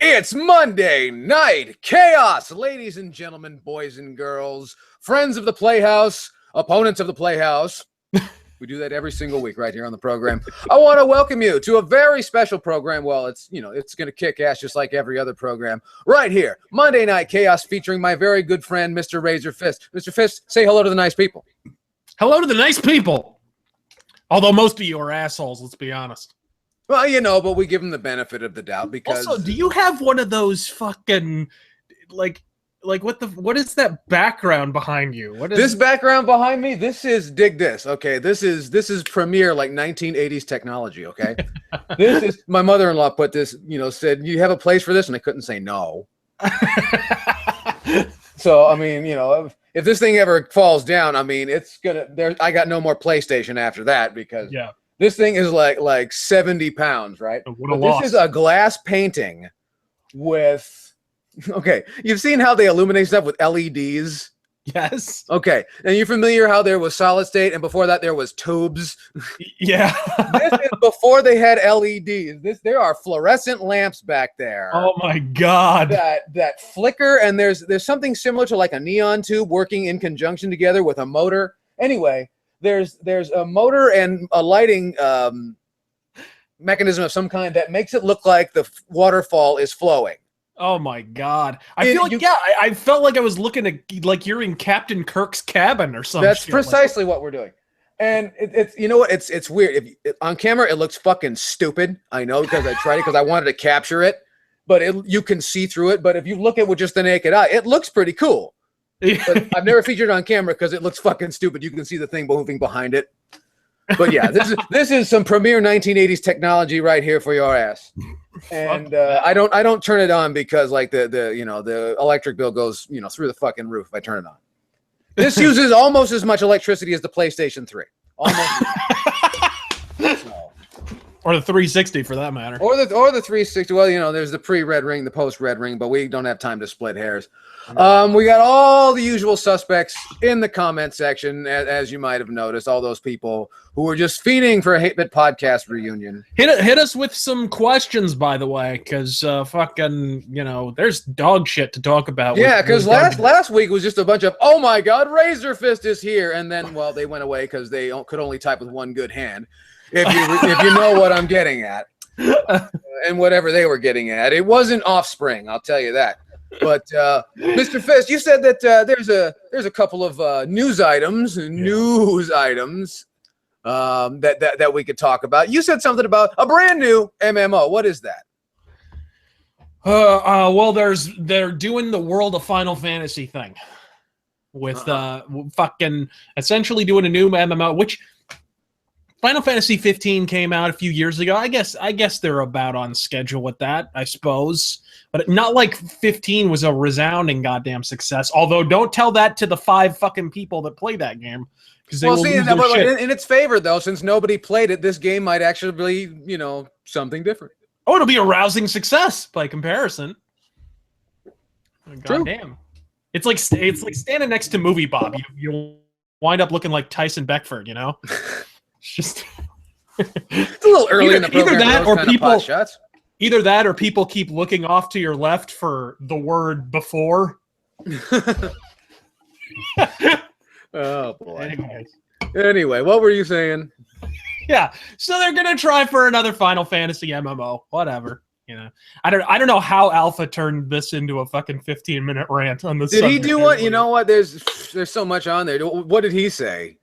It's Monday night chaos, ladies and gentlemen, boys and girls, friends of the Playhouse, opponents of the Playhouse. We do that every single week right here on the program. I want to welcome you to a very special program. Well, it's going to kick ass just like every other program right here. Monday Night Chaos featuring my very good friend, Mr. Razor Fist. Mr. Fist, say hello to the nice people. Hello to the nice people. Although most of you are assholes, let's be honest. Well, but we give them the benefit of the doubt because... Also, do you have one of those fucking, like what is that background behind you? What is this background behind me? This is, dig this, okay? This is premier, like 1980s technology, okay? This is, my mother-in-law put this, said, you have a place for this? And I couldn't say no. So, I mean, if this thing ever falls down, I mean, I got no more PlayStation after that because... Yeah. This thing is like 70 pounds, right? This is a glass painting with, okay, you've seen how they illuminate stuff with LEDs? Yes. Okay, and you're familiar how there was solid state and before that there was tubes? Yeah. This is before they had LEDs. There are fluorescent lamps back there. Oh my God. That flicker, and there's something similar to like a neon tube working in conjunction together with a motor. Anyway, there's a motor and a lighting mechanism of some kind that makes it look like the waterfall is flowing. Oh my God! I felt like I was looking at like you're in Captain Kirk's cabin or something. That's precisely what we're doing, and it's it's weird. On camera it looks fucking stupid. I know because I tried it because I wanted to capture it, but you can see through it. But if you look at it with just the naked eye, it looks pretty cool. But I've never featured it on camera because it looks fucking stupid. You can see the thing moving behind it. But yeah, this is some premier 1980s technology right here for your ass. And I don't turn it on because like the electric bill goes through the fucking roof if I turn it on. This uses almost as much electricity as the PlayStation 3. Almost. Or the 360 for that matter. Or the 360. Well, there's the pre-red ring, the post-red ring, but we don't have time to split hairs. We got all the usual suspects in the comment section, as you might have noticed. All those people who were just fiending for a 8-Bit Podcast reunion. Hit us with some questions, by the way, because there's dog shit to talk about. Yeah, because last week was just a bunch of, oh my God, Razor Fist is here, and then they went away because they could only type with one good hand. If you know what I'm getting at, and whatever they were getting at, it wasn't Offspring. I'll tell you that. But Mr. Fist, you said that there's a couple of news items that we could talk about. You said something about a brand new MMO. What is that? Well, they're doing the World of Final Fantasy thing with fucking essentially doing a new MMO, which Final Fantasy 15 came out a few years ago. I guess they're about on schedule with that, I suppose. But not like 15 was a resounding goddamn success. Although, don't tell that to the 5 fucking people that play that game. Because they will lose their shit. In its favor, though, since nobody played it, this game might actually be, something different. Oh, it'll be a rousing success by comparison. True. Goddamn. It's like standing next to Movie Bob. You'll wind up looking like Tyson Beckford, It's just... It's a little early in the program. Either that or people keep looking off to your left for the word before. Oh, boy. Anyway, what were you saying? Yeah, so they're going to try for another Final Fantasy MMO. Whatever. I don't know how Alpha turned this into a fucking 15-minute rant on this. Did he do what? You know what? There's so much on there. What did he say?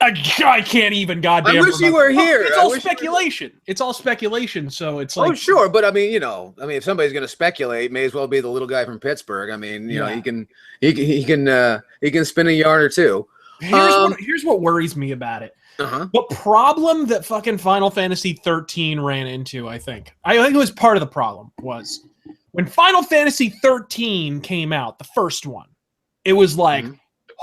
I can't even goddamn. I wish you were here. It's all speculation. It's all speculation. So it's like, oh sure, but I mean, if somebody's gonna speculate, may as well be the little guy from Pittsburgh. I mean, he can spin a yarn or two. Here's what worries me about it. The problem that fucking Final Fantasy 13 ran into, I think it was part of the problem was when Final Fantasy 13 came out, the first one, it was like.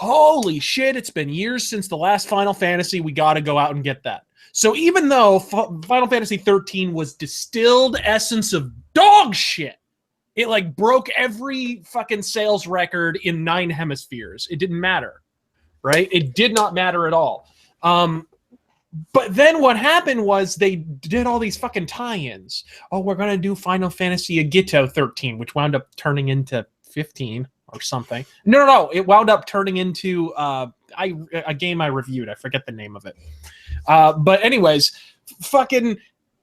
Holy shit, it's been years since the last Final Fantasy. We got to go out and get that. So even though Final Fantasy 13 was distilled essence of dog shit, it like broke every fucking sales record in 9 hemispheres. It didn't matter, right? It did not matter at all. But then what happened was they did all these fucking tie-ins. Oh, we're going to do Final Fantasy Agito 13, which wound up turning into 15 or something. No. It wound up turning into a game I reviewed. I forget the name of it. But anyways, fucking...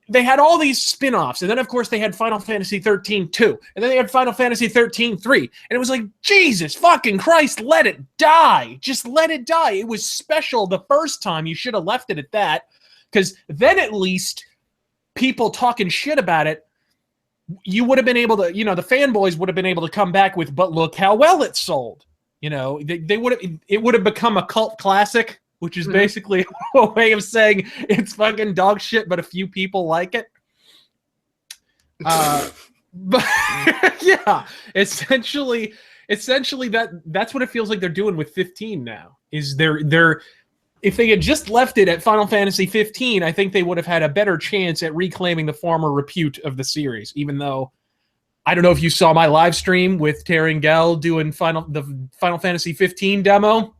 They had all these spin-offs, and then, of course, they had Final Fantasy 13 2, and then they had Final Fantasy 13 3, and it was like, Jesus fucking Christ, let it die. Just let it die. It was special the first time. You should have left it at that, because then at least people talking shit about it, you would have been able to, the fanboys would have been able to come back with, but look how well it sold. They would have, it would have become a cult classic, which is basically a way of saying it's fucking dog shit, but a few people like it. But yeah, essentially that's what it feels like they're doing with 15 now. Is they're if they had just left it at Final Fantasy 15, I think they would have had a better chance at reclaiming the former repute of the series. Even though I don't know if you saw my live stream with Gangrel doing the Final Fantasy 15 demo.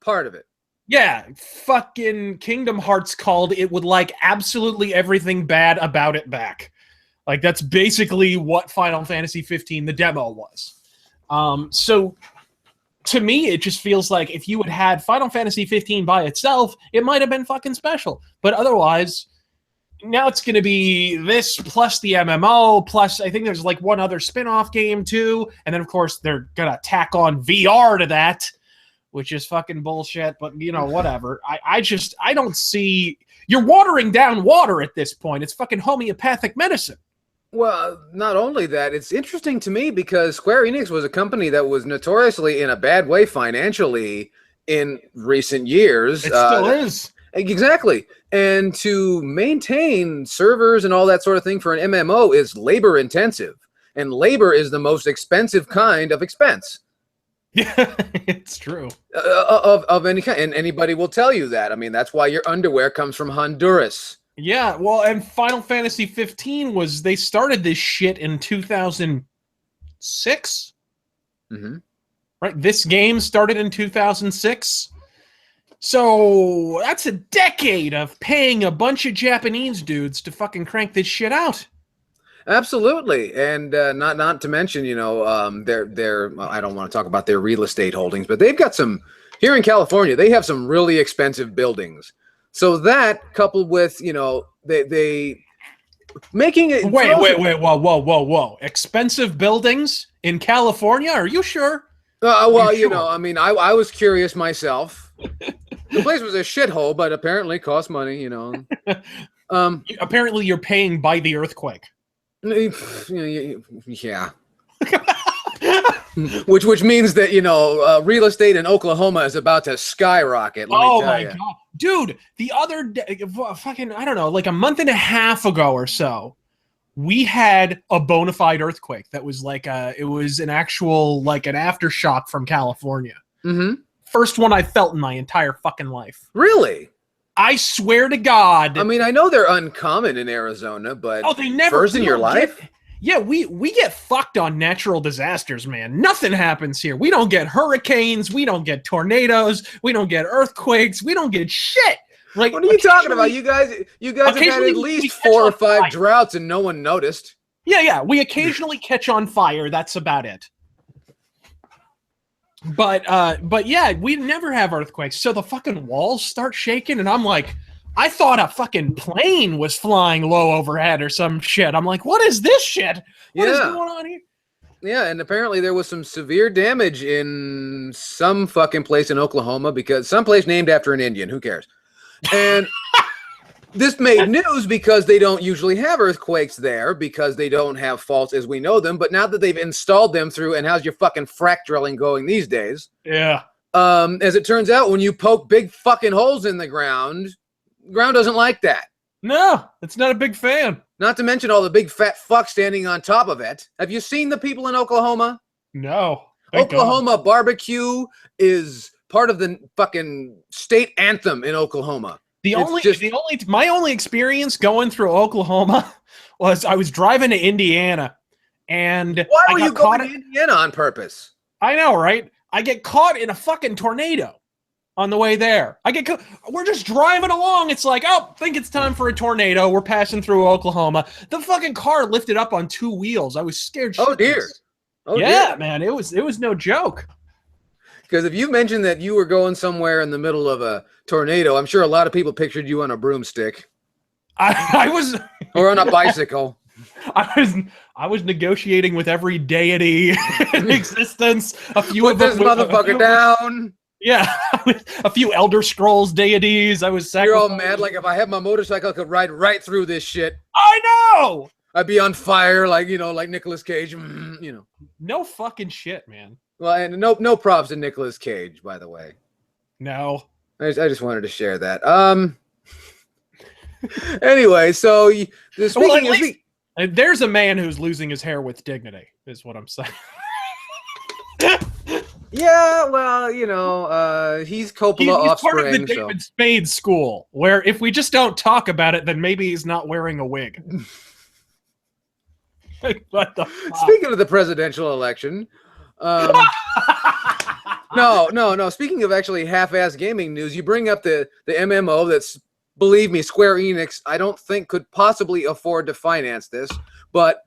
Part of it. Yeah, fucking Kingdom Hearts called it would like absolutely everything bad about it back. Like that's basically what Final Fantasy 15 the demo was. So to me, it just feels like if you had Final Fantasy 15 by itself, it might have been fucking special. But otherwise, now it's going to be this plus the MMO, plus I think there's like one other spin-off game too. And then, of course, they're going to tack on VR to that, which is fucking bullshit. But, whatever. I don't see... You're watering down water at this point. It's fucking homeopathic medicine. Well, not only that, it's interesting to me because Square Enix was a company that was notoriously in a bad way financially in recent years. It still is. Exactly. And to maintain servers and all that sort of thing for an MMO is labor intensive. And labor is the most expensive kind of expense. Yeah, it's true. Of any kind. And anybody will tell you that. I mean, that's why your underwear comes from Honduras. Yeah, well, and Final Fantasy 15 they started this shit in 2006? Mm-hmm. Right? This game started in 2006? So that's a decade of paying a bunch of Japanese dudes to fucking crank this shit out. Absolutely, and not to mention, their I don't want to talk about their real estate holdings, but they've got some here in California. They have some really expensive buildings. So that coupled with they making it. Wait, whoa! Expensive buildings in California? Are you sure? Well, sure? I was curious myself. The place was a shithole, but apparently cost money. Apparently, you're paying by the earthquake. Yeah. which means that real estate in Oklahoma is about to skyrocket. Oh my god, dude! The other day, fucking I don't know, like a month and a half ago or so, we had a bona fide earthquake that was like it was an actual like an aftershock from California. Mm-hmm. First one I felt in my entire fucking life. Really? I swear to God. I mean, I know they're uncommon in Arizona, but they never first in your life. Yeah, we get fucked on natural disasters, man. Nothing happens here. We don't get hurricanes. We don't get tornadoes. We don't get earthquakes. We don't get shit. Like, what are you talking about? You guys have had at least 4 or 5 droughts and no one noticed. Yeah. We occasionally catch on fire. That's about it. But yeah, we never have earthquakes. So the fucking walls start shaking, and I'm like, I thought a fucking plane was flying low overhead or some shit. I'm like, what is this shit? What is going on here? Yeah, and apparently there was some severe damage in some fucking place in Oklahoma because some place named after an Indian. Who cares? And this made news because they don't usually have earthquakes there because they don't have faults as we know them. But now that they've installed them through, and how's your fucking frack drilling going these days? Yeah. As it turns out, when you poke big fucking holes in the ground doesn't like that. No, it's not a big fan. Not to mention all the big fat fucks standing on top of it. Have you seen the people in Oklahoma? No. Oklahoma barbecue is part of the fucking state anthem in Oklahoma. My only experience going through Oklahoma was I was driving to Indiana, and why were you going to Indiana on purpose? I know, right? I get caught in a fucking tornado. on the way there. We're just driving along. It's like, oh, think it's time for a tornado. We're passing through Oklahoma. The fucking car lifted up on 2 wheels. I was scared. Oh dear. Oh yeah, dear. man. It was no joke. Because if you mentioned that you were going somewhere in the middle of a tornado, I'm sure a lot of people pictured you on a broomstick. I was, or on a bicycle. I was negotiating with every deity in existence. A few Put of them this motherfucker down. Yeah, a few Elder Scrolls deities. I was You're all mad. Like if I had my motorcycle, I could ride right through this shit. I know. I'd be on fire, like like Nicolas Cage. No fucking shit, man. Well, and no props to Nicolas Cage, by the way. No. I just wanted to share that. Anyway, so there's a man who's losing his hair with dignity, is what I'm saying. Yeah, well, he's Coppola he's offspring. Part of the David Spade school, where if we just don't talk about it, then maybe he's not wearing a wig. What the fuck? Speaking of the presidential election, no. Speaking of actually half-ass gaming news, you bring up the MMO that's, believe me, Square Enix, I don't think could possibly afford to finance this, but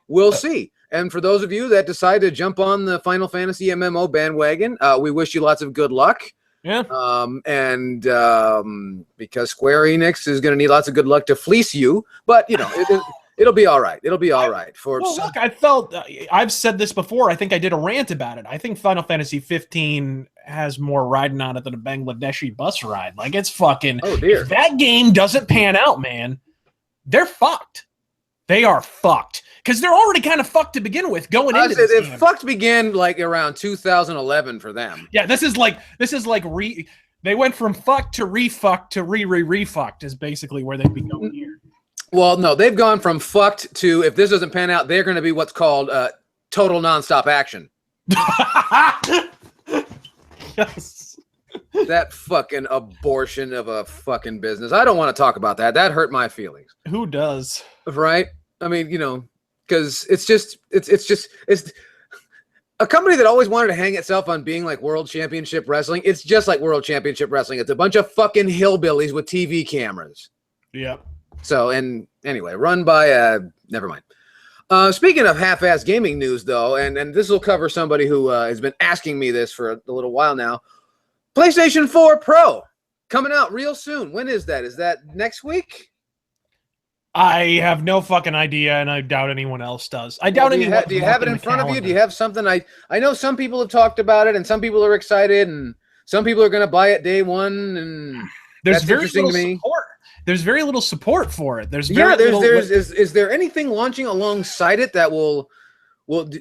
we'll see. And for those of you that decide to jump on the Final Fantasy MMO bandwagon, we wish you lots of good luck. Yeah. Because Square Enix is going to need lots of good luck to fleece you, but it'll be all right. It'll be all right. Look, I felt I've said this before. I think I did a rant about it. I think Final Fantasy 15 has more riding on it than a Bangladeshi bus ride. Like it's fucking. Oh dear. If that game doesn't pan out, man, they're fucked. They are fucked. Because they're already kind of fucked to begin with going into this game. Fucked began like around 2011 for them. Yeah, this is like they went from fucked to refucked to re-refucked is basically where they'd be going here. Well, no, they've gone from fucked to, if this doesn't pan out, they're going to be what's called total nonstop action. Yes. That fucking abortion of a fucking business. I don't want to talk about that. That hurt my feelings. Who does? Right? I mean, because it's a company that always wanted to hang itself on being like World Championship Wrestling. It's just like World Championship Wrestling. It's a bunch of fucking hillbillies with TV cameras. Yep. So, and anyway, run by, never mind. Speaking of half-ass gaming news, though, and this will cover somebody who has been asking me this for a little while now. PlayStation 4 Pro coming out real soon. When is that? Is that next week? I have no fucking idea, and I doubt anyone else does. I doubt anyone. Do you have it in front of you? Do you have something? I know some people have talked about it, and some people are excited, and some people are going to buy it day one, and there's that's very interesting little to me. support. There's very little support for it. Is there anything launching alongside it that will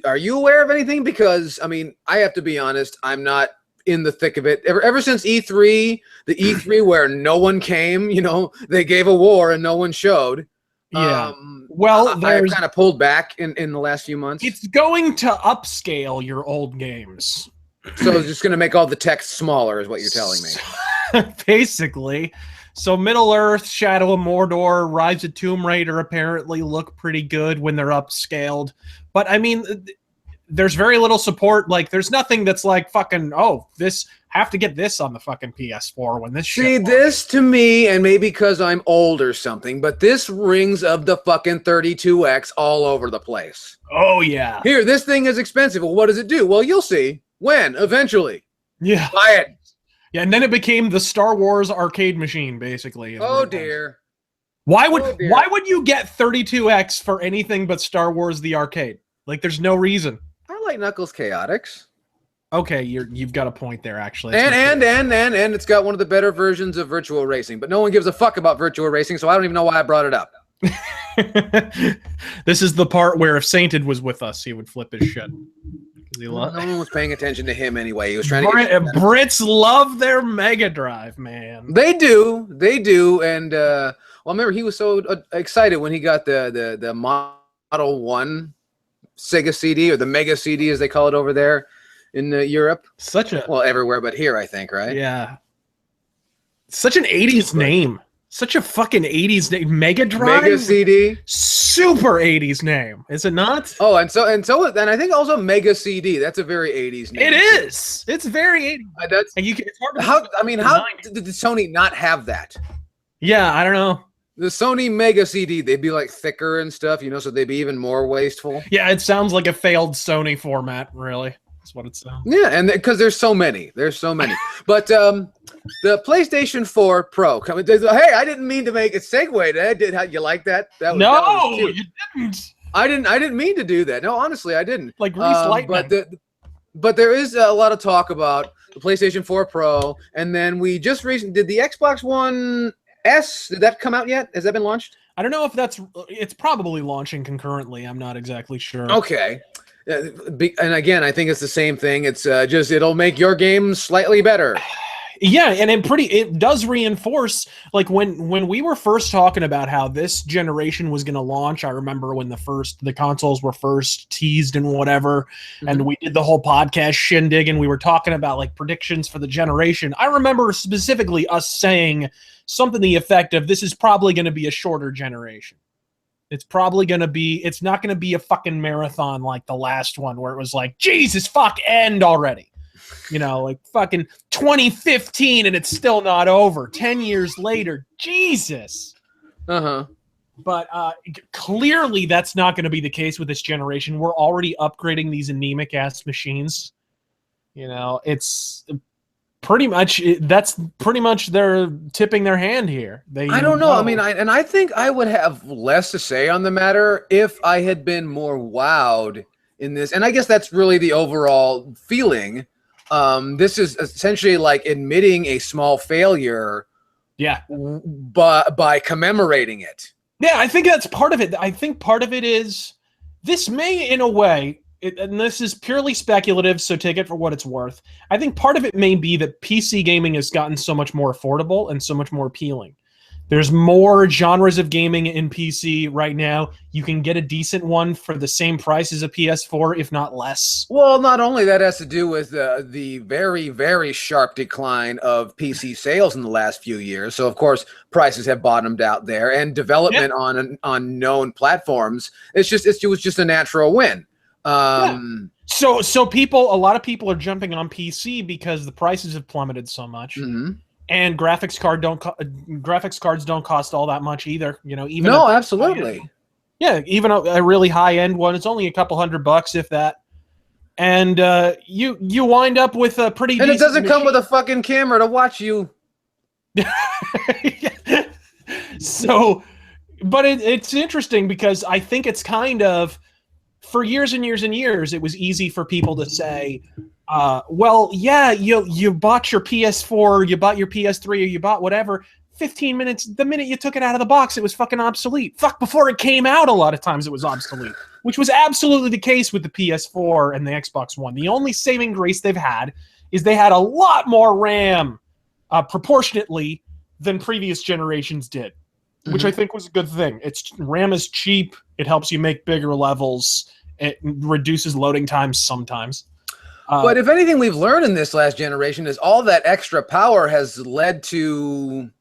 are you aware of anything? Because I mean, I have to be honest, I'm not in the thick of it. Ever since E3, the E3 where no one came, they gave a war and no one showed. Yeah. Well, I've kind of pulled back in the last few months. It's going to upscale your old games. So it's just going to make all the text smaller is what you're telling me. Basically. So Middle-earth, Shadow of Mordor, Rise of Tomb Raider apparently look pretty good when they're upscaled. But I mean, there's very little support. Like, there's nothing that's like fucking, have to get this on the fucking PS4 when this shit. See, this to me, and maybe because I'm old or something, but this rings of the fucking 32X all over the place. Oh, yeah. Here, this thing is expensive. Well, what does it do? Well, you'll see. When? Eventually. Yeah. Buy it. Yeah, and then it became the Star Wars arcade machine, basically. Oh, dear. Why would you get 32X for anything but Star Wars the arcade? Like, there's no reason. I like Knuckles Chaotix. Okay, you've got a point there, actually. And it's got one of the better versions of Virtual Racing, but no one gives a fuck about Virtual Racing, so I don't even know why I brought it up. This is the part where if Sainted was with us, he would flip his shit. No one was paying attention to him anyway. He was trying to Brits love their Mega Drive, man. They do, and well, I remember he was so excited when he got the Model 1 Sega CD, or the Mega CD as they call it over there in Europe. Everywhere but here, I think, right? Yeah. Such an 80s name. Such a fucking 80s name. Mega Drive? Mega CD? super 80s name, is it not? Oh, and I think also Mega CD. That's a very 80s name. It is. It's very 80s. That's and it's hard to how did Sony not have that? Yeah, I don't know. The Sony Mega CD, they'd be like thicker and stuff, so they'd be even more wasteful. Yeah, it sounds like a failed Sony format, really. That's what it sounds. Yeah, and because there's so many. But the PlayStation 4 Pro. Hey, I didn't mean to make it segue. Did you like that? That was you didn't. I didn't mean to do that. No, honestly, I didn't. Like Grease Lightning. But there is a lot of talk about the PlayStation 4 Pro, and then we just recently did the Xbox One S. Did that come out yet? Has that been launched? I don't know if it's probably launching concurrently. I'm not exactly sure. Okay. And again, I think it's the same thing. It's it'll make your game slightly better. Yeah, and it does reinforce, like when we were first talking about how this generation was going to launch. I remember when the consoles were first teased and whatever, and we did the whole podcast shindig, and we were talking about like predictions for the generation. I remember specifically us saying something to the effect of, this is probably going to be a shorter generation. It's not going to be a fucking marathon like the last one where it was like, Jesus fuck, end already. Like fucking 2015 and it's still not over. 10 years later, Jesus. Uh-huh. But clearly that's not going to be the case with this generation. We're already upgrading these anemic-ass machines. It's pretty much they're tipping their hand here. I don't know. I mean, I think I would have less to say on the matter if I had been more wowed in this. And I guess that's really the overall feeling. This is essentially like admitting a small failure. Yeah. By commemorating it. Yeah, I think that's part of it. I think part of it is this may, in a way, and this is purely speculative, so take it for what it's worth. I think part of it may be that PC gaming has gotten so much more affordable and so much more appealing. There's more genres of gaming in PC right now. You can get a decent one for the same price as a PS4, if not less. Well, not only that has to do with the very, very sharp decline of PC sales in the last few years. So, of course, prices have bottomed out there, and development on known platforms. It was just a natural win. So a lot of people are jumping on PC because the prices have plummeted so much. Mm-hmm. And graphics cards don't cost all that much either. Even absolutely. Even a really high end one, it's only a couple $100 if that. And you wind up with a pretty. And it doesn't come with a fucking camera to watch you. So, but it's interesting because I think it's kind of, for years and years and years, it was easy for people to say, well, yeah, you bought your PS4, you bought your PS3, or you bought whatever. 15 minutes, the minute you took it out of the box, it was fucking obsolete. Fuck, before it came out, a lot of times it was obsolete, which was absolutely the case with the PS4 and the Xbox One. The only saving grace they've had is they had a lot more RAM proportionately than previous generations did, which I think was a good thing. RAM is cheap. It helps you make bigger levels. It reduces loading times sometimes. But if anything we've learned in this last generation is all that extra power has led to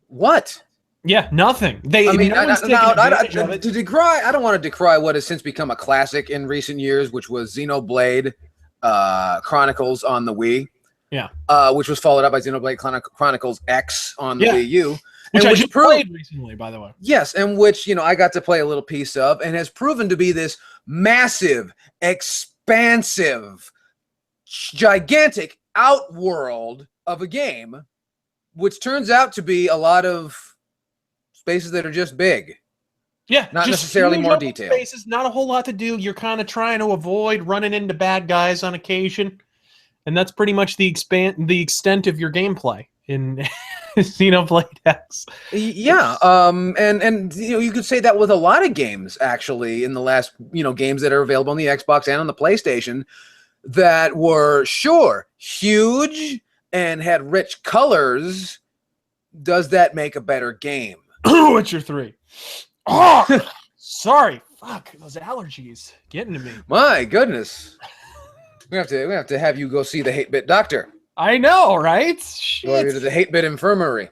what? Yeah, nothing. I don't want to decry what has since become a classic in recent years, which was Xenoblade Chronicles on the Wii. Yeah. Which was followed up by Xenoblade Chronicles X on the Wii U. Which I just played recently, by the way. Yes, and which, I got to play a little piece of, and has proven to be this massive, expansive, gigantic outworld of a game, which turns out to be a lot of spaces that are just big. Yeah, not necessarily more detailed. Spaces, not a whole lot to do. You're kind of trying to avoid running into bad guys on occasion, and that's pretty much the extent of your gameplay in Xenoblade X. Yeah, and you could say that with a lot of games actually in the last games that are available on the Xbox and on the PlayStation that were huge and had rich colors. Does that make a better game? Witcher 3. Oh, sorry. Fuck, those allergies getting to me. My goodness. We have to have you go see the 8-bit doctor. I know, right? Shit. Go to the 8-bit infirmary.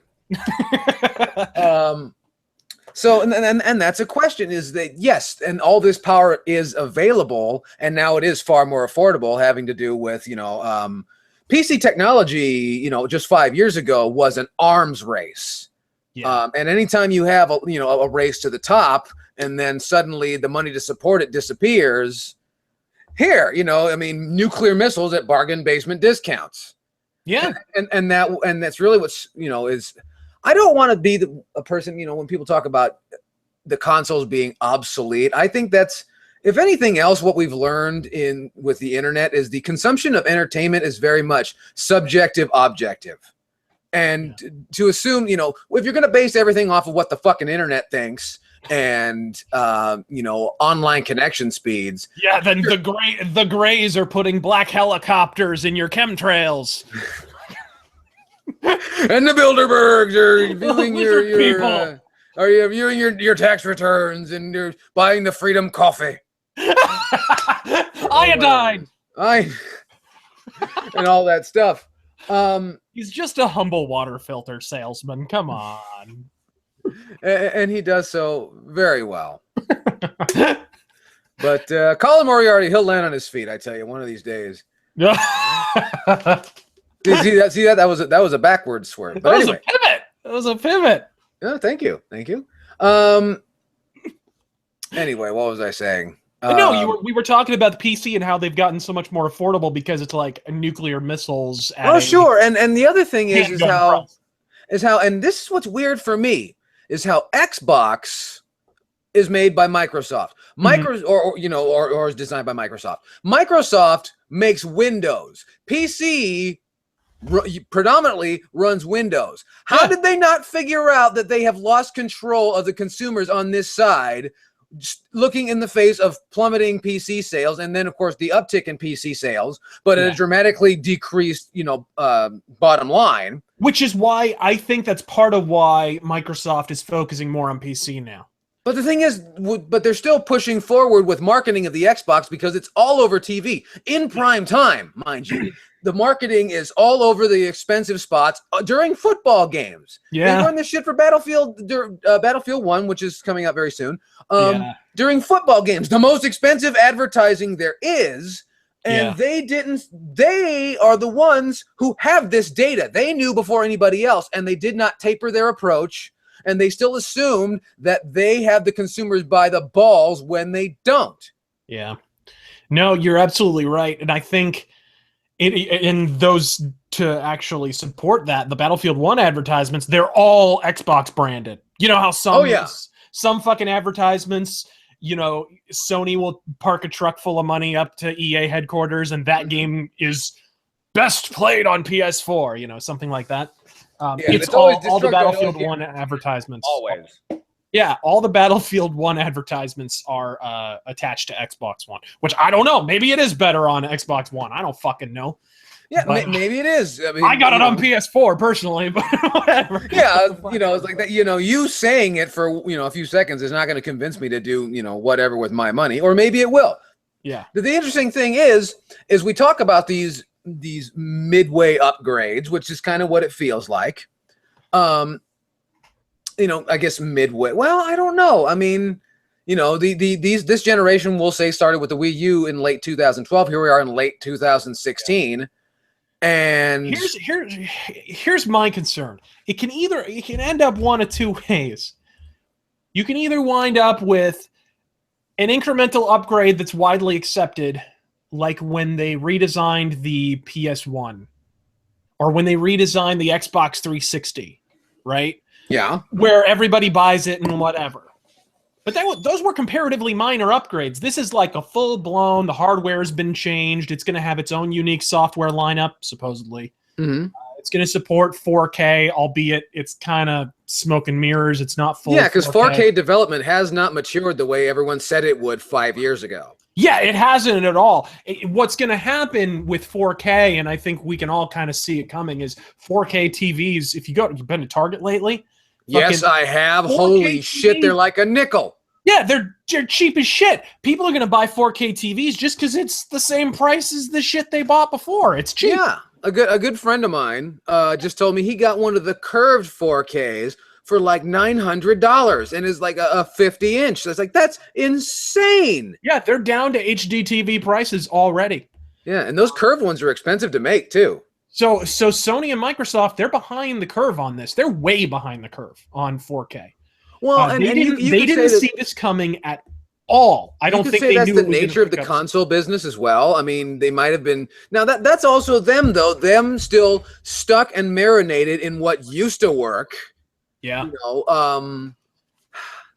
So, and that's a question, is that yes, and all this power is available, and now it is far more affordable, having to do with, PC technology, just 5 years ago was an arms race. Yeah. And anytime you have a race to the top, and then suddenly the money to support it disappears, nuclear missiles at bargain basement discounts. Yeah. And that's really what's, is, I don't want to be a person, when people talk about the consoles being obsolete, I think that's, if anything else, what we've learned with the internet is the consumption of entertainment is very much subjective, objective. And to assume, if you're going to base everything off of what the fucking internet thinks and, online connection speeds. Yeah, then the Greys are putting black helicopters in your chemtrails. And the Bilderbergs are viewing your tax returns, and you're buying the Freedom Coffee. Iodine. And all that stuff. He's just a humble water filter salesman. Come on. And he does so very well. But Colin Moriarty, he'll land on his feet, I tell you, one of these days. See that? That was a backward swerve. But anyway. That was a pivot. Oh, thank you. Anyway, what was I saying? No, we were talking about the PC and how they've gotten so much more affordable because it's like nuclear missiles. Oh, sure. And the other thing is how, and this is what's weird for me, is how Xbox is made by Microsoft. Or is designed by Microsoft. Microsoft makes Windows. PC predominantly runs Windows. How did they not figure out that they have lost control of the consumers on this side, looking in the face of plummeting PC sales, and then of course the uptick in PC sales, but at a dramatically decreased, bottom line. Which is why I think that's part of why Microsoft is focusing more on PC now. But the thing is, but they're still pushing forward with marketing of the Xbox because it's all over TV in prime time, mind you. The marketing is all over the expensive spots during football games. Yeah, they run this shit for Battlefield 1, which is coming out very soon. During football games, the most expensive advertising there is, and they are the ones who have this data. They knew before anybody else, and they did not taper their approach, and they still assumed that they have the consumers by the balls when they don't. Yeah. No, you're absolutely right, and I think in those to actually support that, the Battlefield 1 advertisements, they're all Xbox branded. You know how some fucking advertisements, Sony will park a truck full of money up to EA headquarters and that game is best played on PS4, something like that. It's all the Battlefield 1 advertisements. Always. Yeah, all the Battlefield 1 advertisements are attached to Xbox One, which I don't know. Maybe it is better on Xbox One. I don't fucking know. Yeah, maybe it is. I mean, I got it on PS4 personally, but whatever. Yeah, it's like that. You saying it for a few seconds is not going to convince me to do whatever with my money, or maybe it will. Yeah. The interesting thing is we talk about these midway upgrades, which is kind of what it feels like. I guess midway. Well, I don't know. I mean, this generation, we'll say, started with the Wii U in late 2012. Here we are in late 2016. And here's my concern. It can end up one of two ways. You can either wind up with an incremental upgrade that's widely accepted, like when they redesigned the PS1 or when they redesigned the Xbox 360, right? Yeah. Where everybody buys it and whatever. But those were comparatively minor upgrades. This is like a full-blown, the hardware has been changed. It's going to have its own unique software lineup, supposedly. Mm-hmm. It's going to support 4K, albeit it's kind of smoke and mirrors. It's not full. Yeah, because 4K development has not matured the way everyone said it would 5 years ago. Yeah, it hasn't at all. What's going to happen with 4K, and I think we can all kind of see it coming, is 4K TVs. If you've been to Target lately? Yes, I have. Holy shit, they're like a nickel. Yeah, they're cheap as shit. People are going to buy 4K TVs just because it's the same price as the shit they bought before. It's cheap. Yeah, a good friend of mine just told me he got one of the curved 4Ks for like $900 and is like a 50-inch. So it's like, that's insane. Yeah, they're down to HD TV prices already. Yeah, and those curved ones are expensive to make too. So Sony and Microsoft, they're behind the curve on this. They're way behind the curve on 4K. Well, they didn't see this coming at all. I don't think they knew that's the nature of the console business as well. I mean, they might have been. Now that's also them though. Them still stuck and marinated in what used to work. Yeah. You know,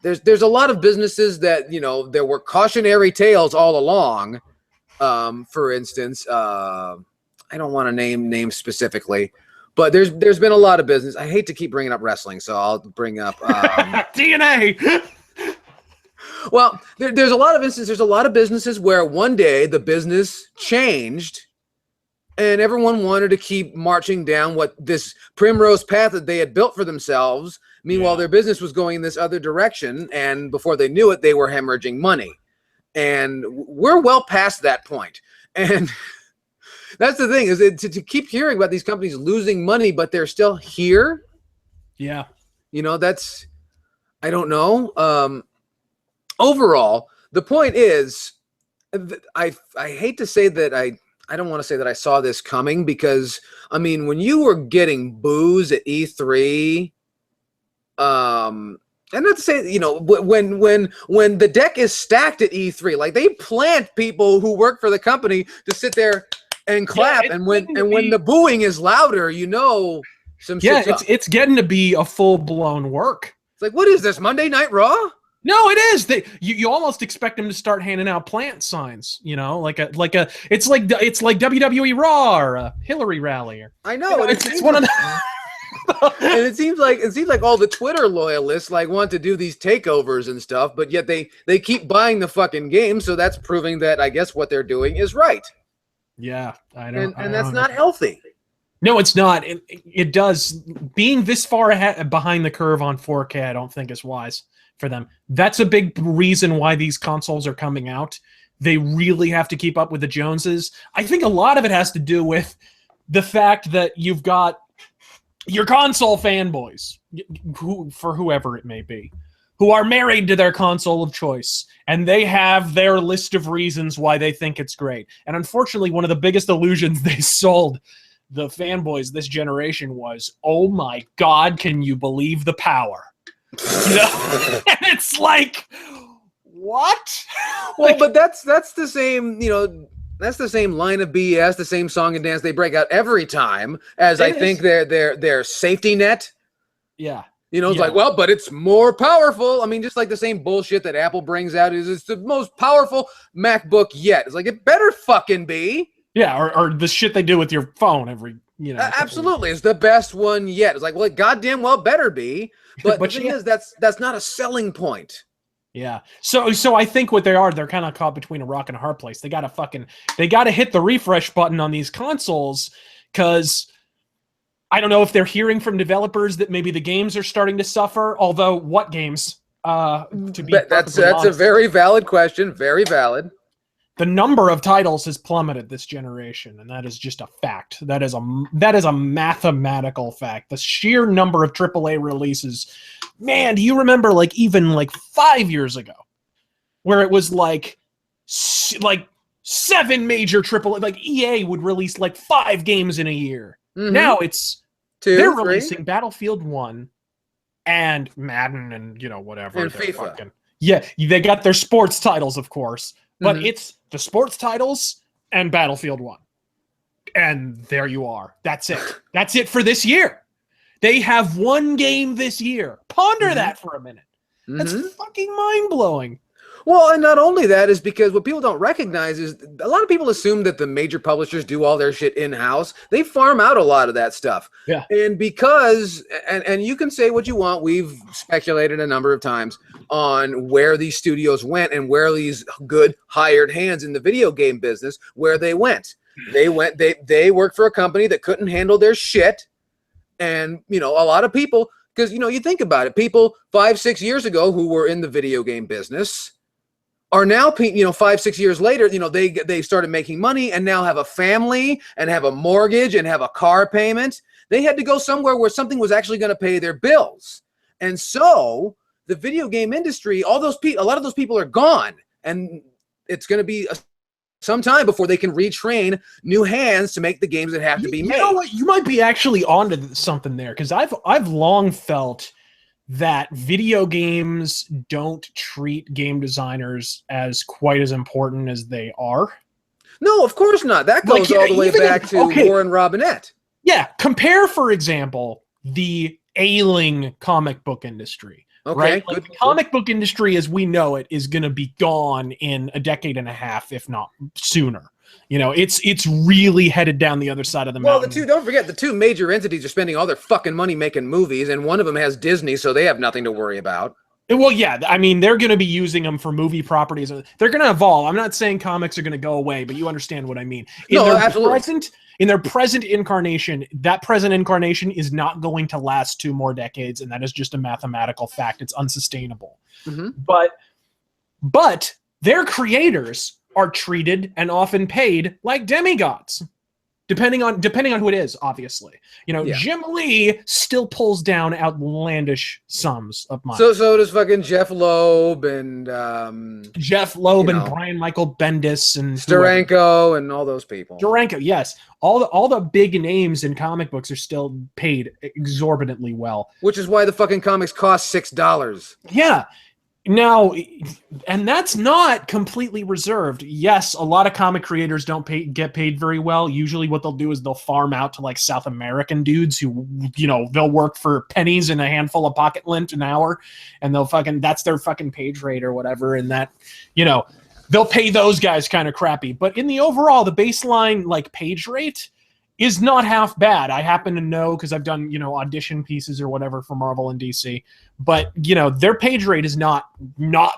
there's a lot of businesses that, you know, there were cautionary tales all along. For instance, I don't want to name specifically, but there's been a lot of business. I hate to keep bringing up wrestling, so I'll bring up DNA. Well, there's a lot of instances. There's a lot of businesses where one day the business changed, and everyone wanted to keep marching down what this primrose path that they had built for themselves. Meanwhile, their business was going in this other direction, and before they knew it, they were hemorrhaging money. And we're well past that point. And that's the thing, is to keep hearing about these companies losing money, but they're still here. Yeah. You know, that's, I don't know. Overall, the point is, I hate to say that I don't want to say that I saw this coming, because, I mean, when you were getting boos at E3, and not to say, you know, when the deck is stacked at E3, like they plant people who work for the company to sit there and clap, and when the booing is louder, you know, it's getting to be a full blown work. It's like, what is this, Monday Night Raw? No, it is. You almost expect them to start handing out plant signs, you know, it's like WWE Raw or a Hillary rally. I know, you know, it's one of the. And it seems like all the Twitter loyalists like want to do these takeovers and stuff, but yet they keep buying the fucking game, so that's proving that I guess what they're doing is right. Yeah, I don't. And that's not healthy. No, it's not. It does. Being this far behind the curve on 4K, I don't think is wise for them. That's a big reason why these consoles are coming out. They really have to keep up with the Joneses. I think a lot of it has to do with the fact that you've got your console fanboys, for whoever it may be, who are married to their console of choice, and they have their list of reasons why they think it's great. And unfortunately, one of the biggest illusions they sold the fanboys this generation was, oh my God, can you believe the power? You know? And it's like, what? Well, but that's the same, you know, that's the same line of BS, the same song and dance they break out every time, as I think their safety net. Yeah. You know, it's like, well, but it's more powerful. I mean, just like the same bullshit that Apple brings out is it's the most powerful MacBook yet. It's like, it better fucking be. Yeah, or the shit they do with your phone every, you know. Absolutely. It's the best one yet. It's like, well, it goddamn well better be. But the thing is, that's not a selling point. Yeah. So I think what they're kind of caught between a rock and a hard place. They got to hit the refresh button on these consoles, because I don't know if they're hearing from developers that maybe the games are starting to suffer. Although, what games? That's a very valid question. Very valid. The number of titles has plummeted this generation, and that is just a fact. That is a mathematical fact. The sheer number of AAA releases. Man, do you remember even 5 years ago, where it was like 7 major AAA, like EA would release 5 games in a year. Mm-hmm. Now it's 2, they're 3. Releasing Battlefield 1 and Madden and whatever. And FIFA. They got their sports titles, of course, but it's the sports titles and Battlefield 1. And there you are. That's it. That's it for this year. They have one game this year. Ponder that for a minute. That's fucking mind-blowing. Well, and not only that is because what people don't recognize is a lot of people assume that the major publishers do all their shit in-house. They farm out a lot of that stuff. Yeah. And because, and you can say what you want, we've speculated a number of times on where these studios went and where these good hired hands in the video game business, where they went. They worked for a company that couldn't handle their shit. And, a lot of people, because, you think about it, people 5-6 years ago who were in the video game business are now, 5-6 years later, they started making money and now have a family and have a mortgage and have a car payment. They had to go somewhere where something was actually going to pay their bills. And so the video game industry, a lot of those people are gone, and it's going to be some time before they can retrain new hands to make the games that have to be made. You know what? You might be actually onto something there, because I've long felt that video games don't treat game designers as quite as important as they are. No, of course not. That goes all the way back to Warren Robinette. Yeah, compare, for example, the ailing comic book industry. Okay, right? Like the comic book industry as we know it is going to be gone in a decade and a half, if not sooner. You know, it's really headed down the other side of the mountain. Don't forget, the two major entities are spending all their fucking money making movies, and one of them has Disney, so they have nothing to worry about. Well, yeah, I mean, they're going to be using them for movie properties. They're going to evolve. I'm not saying comics are going to go away, but you understand what I mean. In their present incarnation, that present incarnation is not going to last 2 more decades, and that is just a mathematical fact. It's unsustainable. Mm-hmm. But their creators are treated and often paid like demigods. Depending on who it is, obviously. You know, yeah. Jim Lee still pulls down outlandish sums of money. So does fucking Jeff Loeb and Brian Michael Bendis and Steranko and all those people. Steranko, yes. All the big names in comic books are still paid exorbitantly well. Which is why the fucking comics cost $6. Yeah. Now, and that's not completely reserved. Yes, a lot of comic creators don't get paid very well. Usually what they'll do is they'll farm out to like South American dudes who, you know, they'll work for pennies and a handful of pocket lint an hour, and that's their fucking page rate or whatever. And that, you know, they'll pay those guys kind of crappy. But in the overall, the baseline like page rate is not half bad. I happen to know because I've done, you know, audition pieces or whatever for Marvel and DC. But, you know, their page rate is not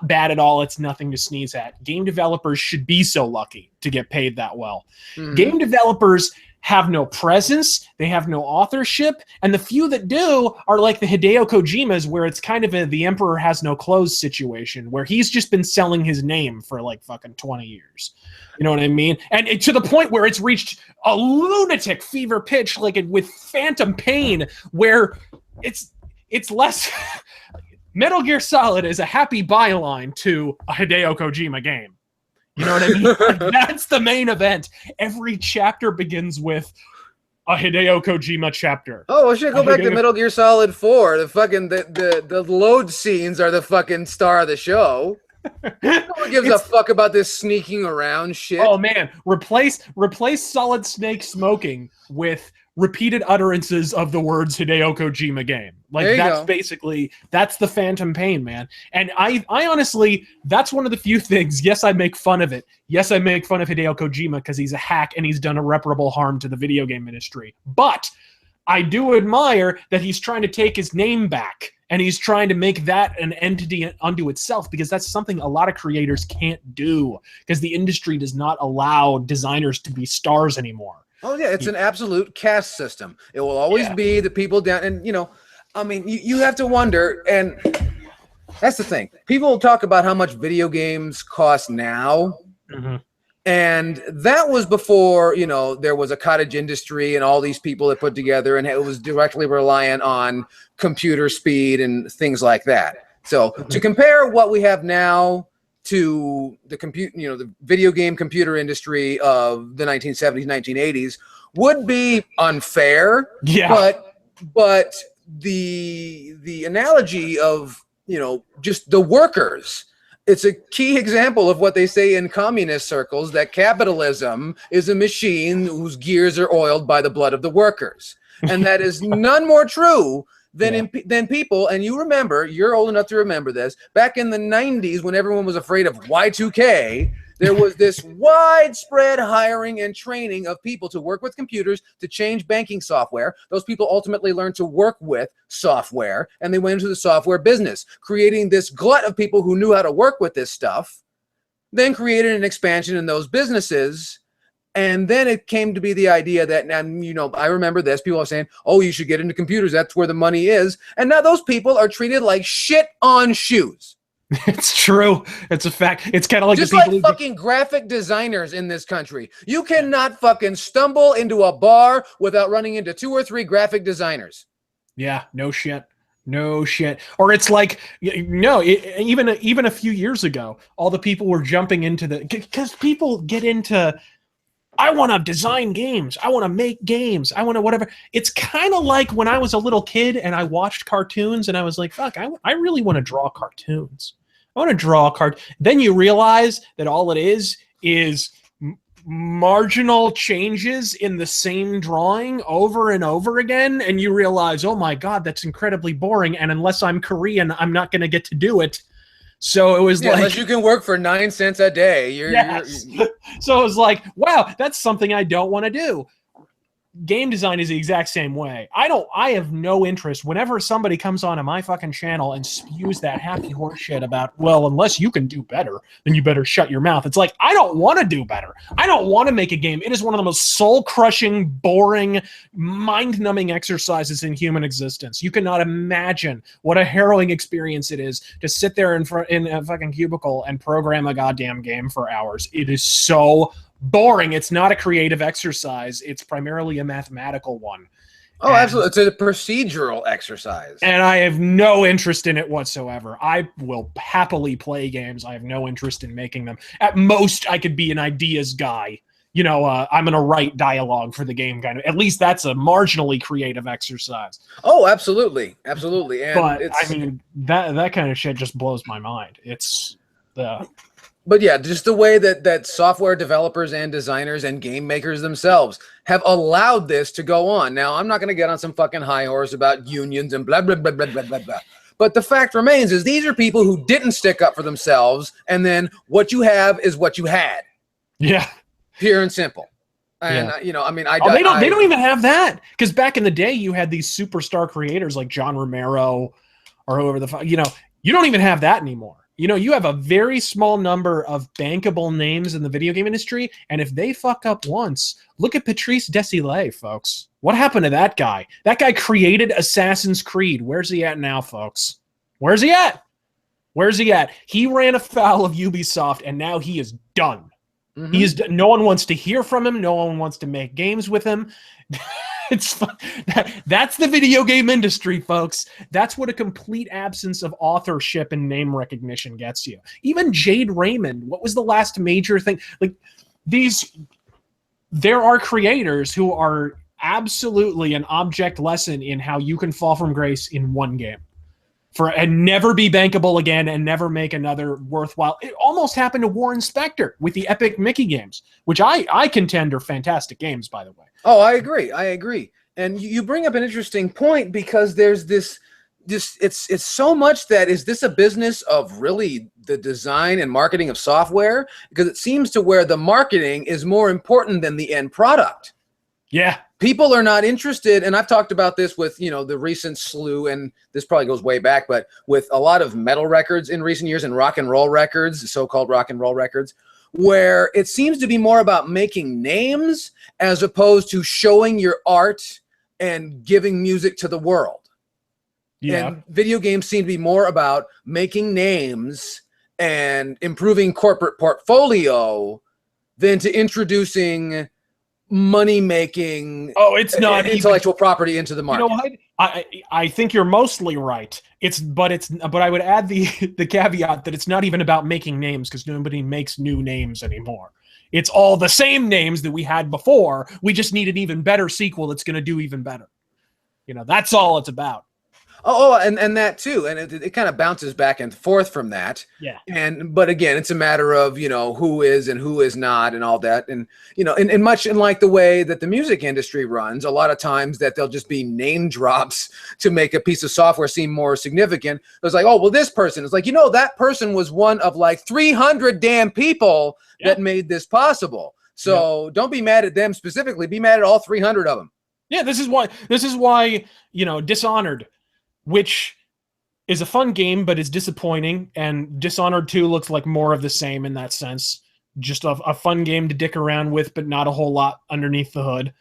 bad at all. It's nothing to sneeze at. Game developers should be so lucky to get paid that well. Mm-hmm. Game developers have no presence. They have no authorship. And the few that do are like the Hideo Kojimas, where it's kind of the emperor has no clothes situation, where he's just been selling his name for like fucking 20 years. You know what I mean? And to the point where it's reached a lunatic fever pitch, like with Phantom Pain, where it's less... Metal Gear Solid is a happy byline to a Hideo Kojima game. You know what I mean? Like, that's the main event. Every chapter begins with a Hideo Kojima chapter. Oh, well, shit, go back to Metal Gear Solid 4. The fucking the load scenes are the fucking star of the show. No one gives a fuck about this sneaking around shit. Oh man, replace Solid Snake smoking with repeated utterances of the words Hideo Kojima game. Like that's the Phantom Pain, man. And I honestly, that's one of the few things. Yes, I make fun of it. Yes, I make fun of Hideo Kojima because he's a hack and he's done irreparable harm to the video game industry. But I do admire that he's trying to take his name back and he's trying to make that an entity unto itself, because that's something a lot of creators can't do because the industry does not allow designers to be stars anymore. Oh, yeah, it's an absolute caste system. It will always be the people down. And, you know, I mean, you have to wonder, and that's the thing. People talk about how much video games cost now. Mm-hmm. And that was before, you know, there was a cottage industry and all these people that put together, and it was directly reliant on computer speed and things like that. So to compare what we have now to the video game computer industry of the 1970s, 1980s would be unfair. Yeah. But the analogy of, you know, just the workers, it's a key example of what they say in communist circles, that capitalism is a machine whose gears are oiled by the blood of the workers. And that is none more true than people. And you remember, you're old enough to remember this, back in the 90s when everyone was afraid of Y2K, there was this widespread hiring and training of people to work with computers to change banking software. Those people ultimately learned to work with software, and they went into the software business, creating this glut of people who knew how to work with this stuff, then created an expansion in those businesses. And then it came to be the idea that, and you know, I remember this, people are saying, oh, you should get into computers, that's where the money is. And now those people are treated like shit on shoes. It's true. It's a fact. It's kind of like just the people like fucking graphic designers in this country. You cannot fucking stumble into a bar without running into 2 or 3 graphic designers. Yeah, no shit. No shit. Or it's like, even a few years ago, all the people were jumping into because people get into, I want to design games. I want to make games. I want to whatever. It's kind of like when I was a little kid and I watched cartoons and I was like, fuck, I really want to draw cartoons. I want to draw a card. Then you realize that all it is marginal changes in the same drawing over and over again, and you realize, oh my god, that's incredibly boring, and unless I'm Korean, I'm not going to get to do it. So it was like, unless you can work for 9 cents a day, you're So it was like, wow, that's something I don't want to do. Game design is the exact same way. I have no interest whenever somebody comes onto my fucking channel and spews that happy horse shit about, well, unless you can do better, then you better shut your mouth. It's like, I don't want to do better. I don't want to make a game. It is one of the most soul-crushing, boring, mind-numbing exercises in human existence. You cannot imagine what a harrowing experience it is to sit there in a fucking cubicle and program a goddamn game for hours. It is so boring. It's not a creative exercise. It's primarily a mathematical one. Oh, absolutely. It's a procedural exercise. And I have no interest in it whatsoever. I will happily play games. I have no interest in making them. At most, I could be an ideas guy. I'm going to write dialogue for the game kind of. At least that's a marginally creative exercise. Oh, absolutely. Absolutely. And but, I mean, that kind of shit just blows my mind. It's the... But yeah, just the way that software developers and designers and game makers themselves have allowed this to go on. Now, I'm not going to get on some fucking high horse about unions and blah, blah, blah, blah, blah, blah, blah. But the fact remains is these are people who didn't stick up for themselves, and then what you have is what you had. Yeah. Pure and simple. And, yeah. They don't even have that. Because back in the day, you had these superstar creators like John Romero or whoever the fuck, you don't even have that anymore. You have a very small number of bankable names in the video game industry, and if they fuck up once, look at Patrice Desilets, folks. What happened to that guy? That guy created Assassin's Creed. Where's he at now, folks? Where's he at? He ran afoul of Ubisoft, and now he is done. Mm-hmm. No one wants to hear from him. No one wants to make games with him. It's fun. That's the video game industry, folks. That's what a complete absence of authorship and name recognition gets you. Even Jade Raymond, what was the last major thing? Like there are creators who are absolutely an object lesson in how you can fall from grace in one game. And never be bankable again and never make another worthwhile. It almost happened to Warren Spector with the Epic Mickey games, which I contend are fantastic games, by the way. Oh, I agree. And you bring up an interesting point because there's this it's so much that is this a business of really the design and marketing of software? Because it seems to where the marketing is more important than the end product. Yeah. People are not interested, and I've talked about this with, the recent slew, and this probably goes way back, but with a lot of metal records in recent years and rock and roll records, so-called rock and roll records, where it seems to be more about making names as opposed to showing your art and giving music to the world. Yeah. And video games seem to be more about making names and improving corporate portfolio than to introducing money-making it's not intellectual property into the market. I think you're mostly right. But I would add the caveat that it's not even about making names, because nobody makes new names anymore. It's all the same names that we had before. We just need an even better sequel that's going to do even better. That's all it's about. Oh, and that too, and it kind of bounces back and forth from that. Yeah. But again, it's a matter of who is and who is not and all that, and and much in like the way that the music industry runs, a lot of times that there'll just be name drops to make a piece of software seem more significant. It's like, oh well, this person is like that person was one of like 300 damn people that made this possible. So don't be mad at them specifically. Be mad at all 300 of them. Yeah, this is why Dishonored, which is a fun game, but is disappointing. And Dishonored 2 looks like more of the same in that sense. Just a fun game to dick around with, but not a whole lot underneath the hood.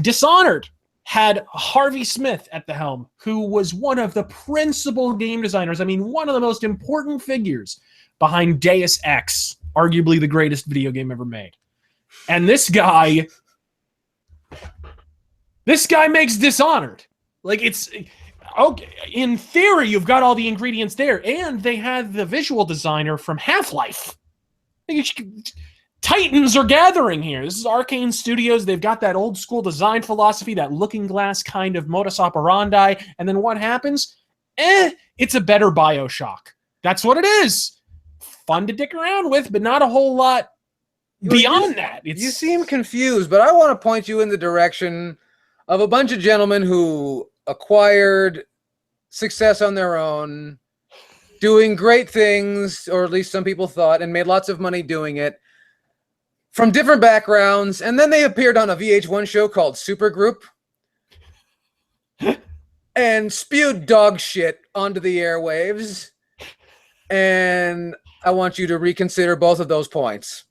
Dishonored had Harvey Smith at the helm, who was one of the principal game designers. I mean, one of the most important figures behind Deus Ex, arguably the greatest video game ever made. And this guy makes Dishonored. Like, it's... okay, in theory, you've got all the ingredients there, and they had the visual designer from Half-Life. Titans are gathering here. This is Arcane Studios. They've got that old school design philosophy, that looking glass kind of modus operandi. And then what happens? It's a better BioShock. That's what it is. Fun to dick around with, but not a whole lot beyond that. You seem confused, but I want to point you in the direction of a bunch of gentlemen who acquired success on their own, doing great things, or at least some people thought, and made lots of money doing it, from different backgrounds, and then they appeared on a VH1 show called Supergroup and spewed dog shit onto the airwaves. And I want you to reconsider both of those points.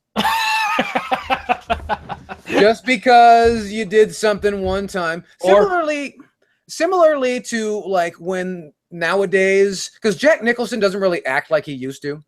Just because you did something one time. Similarly to like when nowadays, because Jack Nicholson doesn't really act like he used to.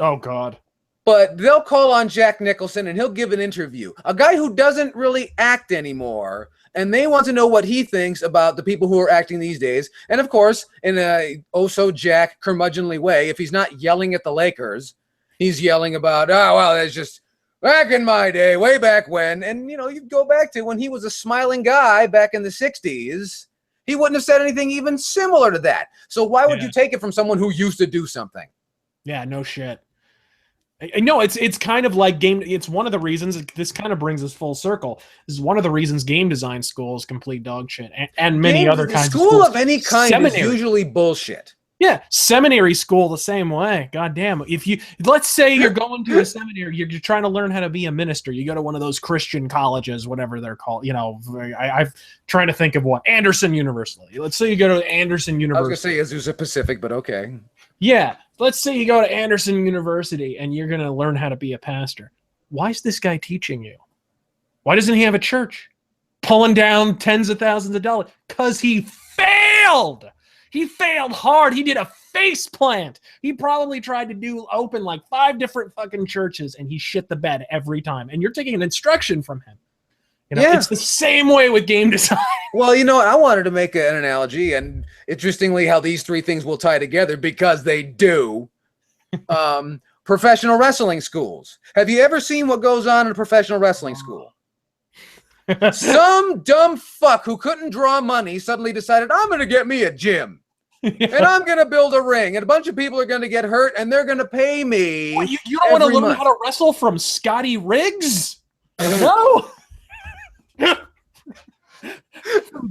Oh, God. But they'll call on Jack Nicholson and he'll give an interview. A guy who doesn't really act anymore. And they want to know what he thinks about the people who are acting these days. And of course, in a oh-so-Jack curmudgeonly way, if he's not yelling at the Lakers, he's yelling about, oh, well, that's just back in my day, way back when. And, you know, you go back to when he was a smiling guy back in the 60s. He wouldn't have said anything even similar to that. So why would you take it from someone who used to do something? Yeah, no shit. No, it's kind of like game. It's one of the reasons this kind of brings us full circle. This is one of the reasons game design school is complete dog shit, and many other kinds of schools. School of any kind is usually bullshit. Yeah, seminary school the same way. God damn. Let's say you're going to a seminary, you're trying to learn how to be a minister. You go to one of those Christian colleges, whatever they're called. You know, I'm trying to think of what. Anderson University. Let's say you go to Anderson University. I was going to say Azusa Pacific, but okay. Yeah, let's say you go to Anderson University and you're going to learn how to be a pastor. Why is this guy teaching you? Why doesn't he have a church? Pulling down tens of thousands of dollars. Because he failed. He failed hard. He did a face plant. He probably tried to open like 5 different fucking churches and he shit the bed every time. And you're taking an instruction from him. You know, it's the same way with game design. Well, you know what? I wanted to make an analogy, and interestingly, how these 3 things will tie together because they do. Professional wrestling schools. Have you ever seen what goes on in a professional wrestling school? Some dumb fuck who couldn't draw money suddenly decided, I'm going to get me a gym. And I'm going to build a ring, and a bunch of people are going to get hurt, and they're going to pay me. Well, you don't want to learn how to wrestle from Scotty Riggs? No.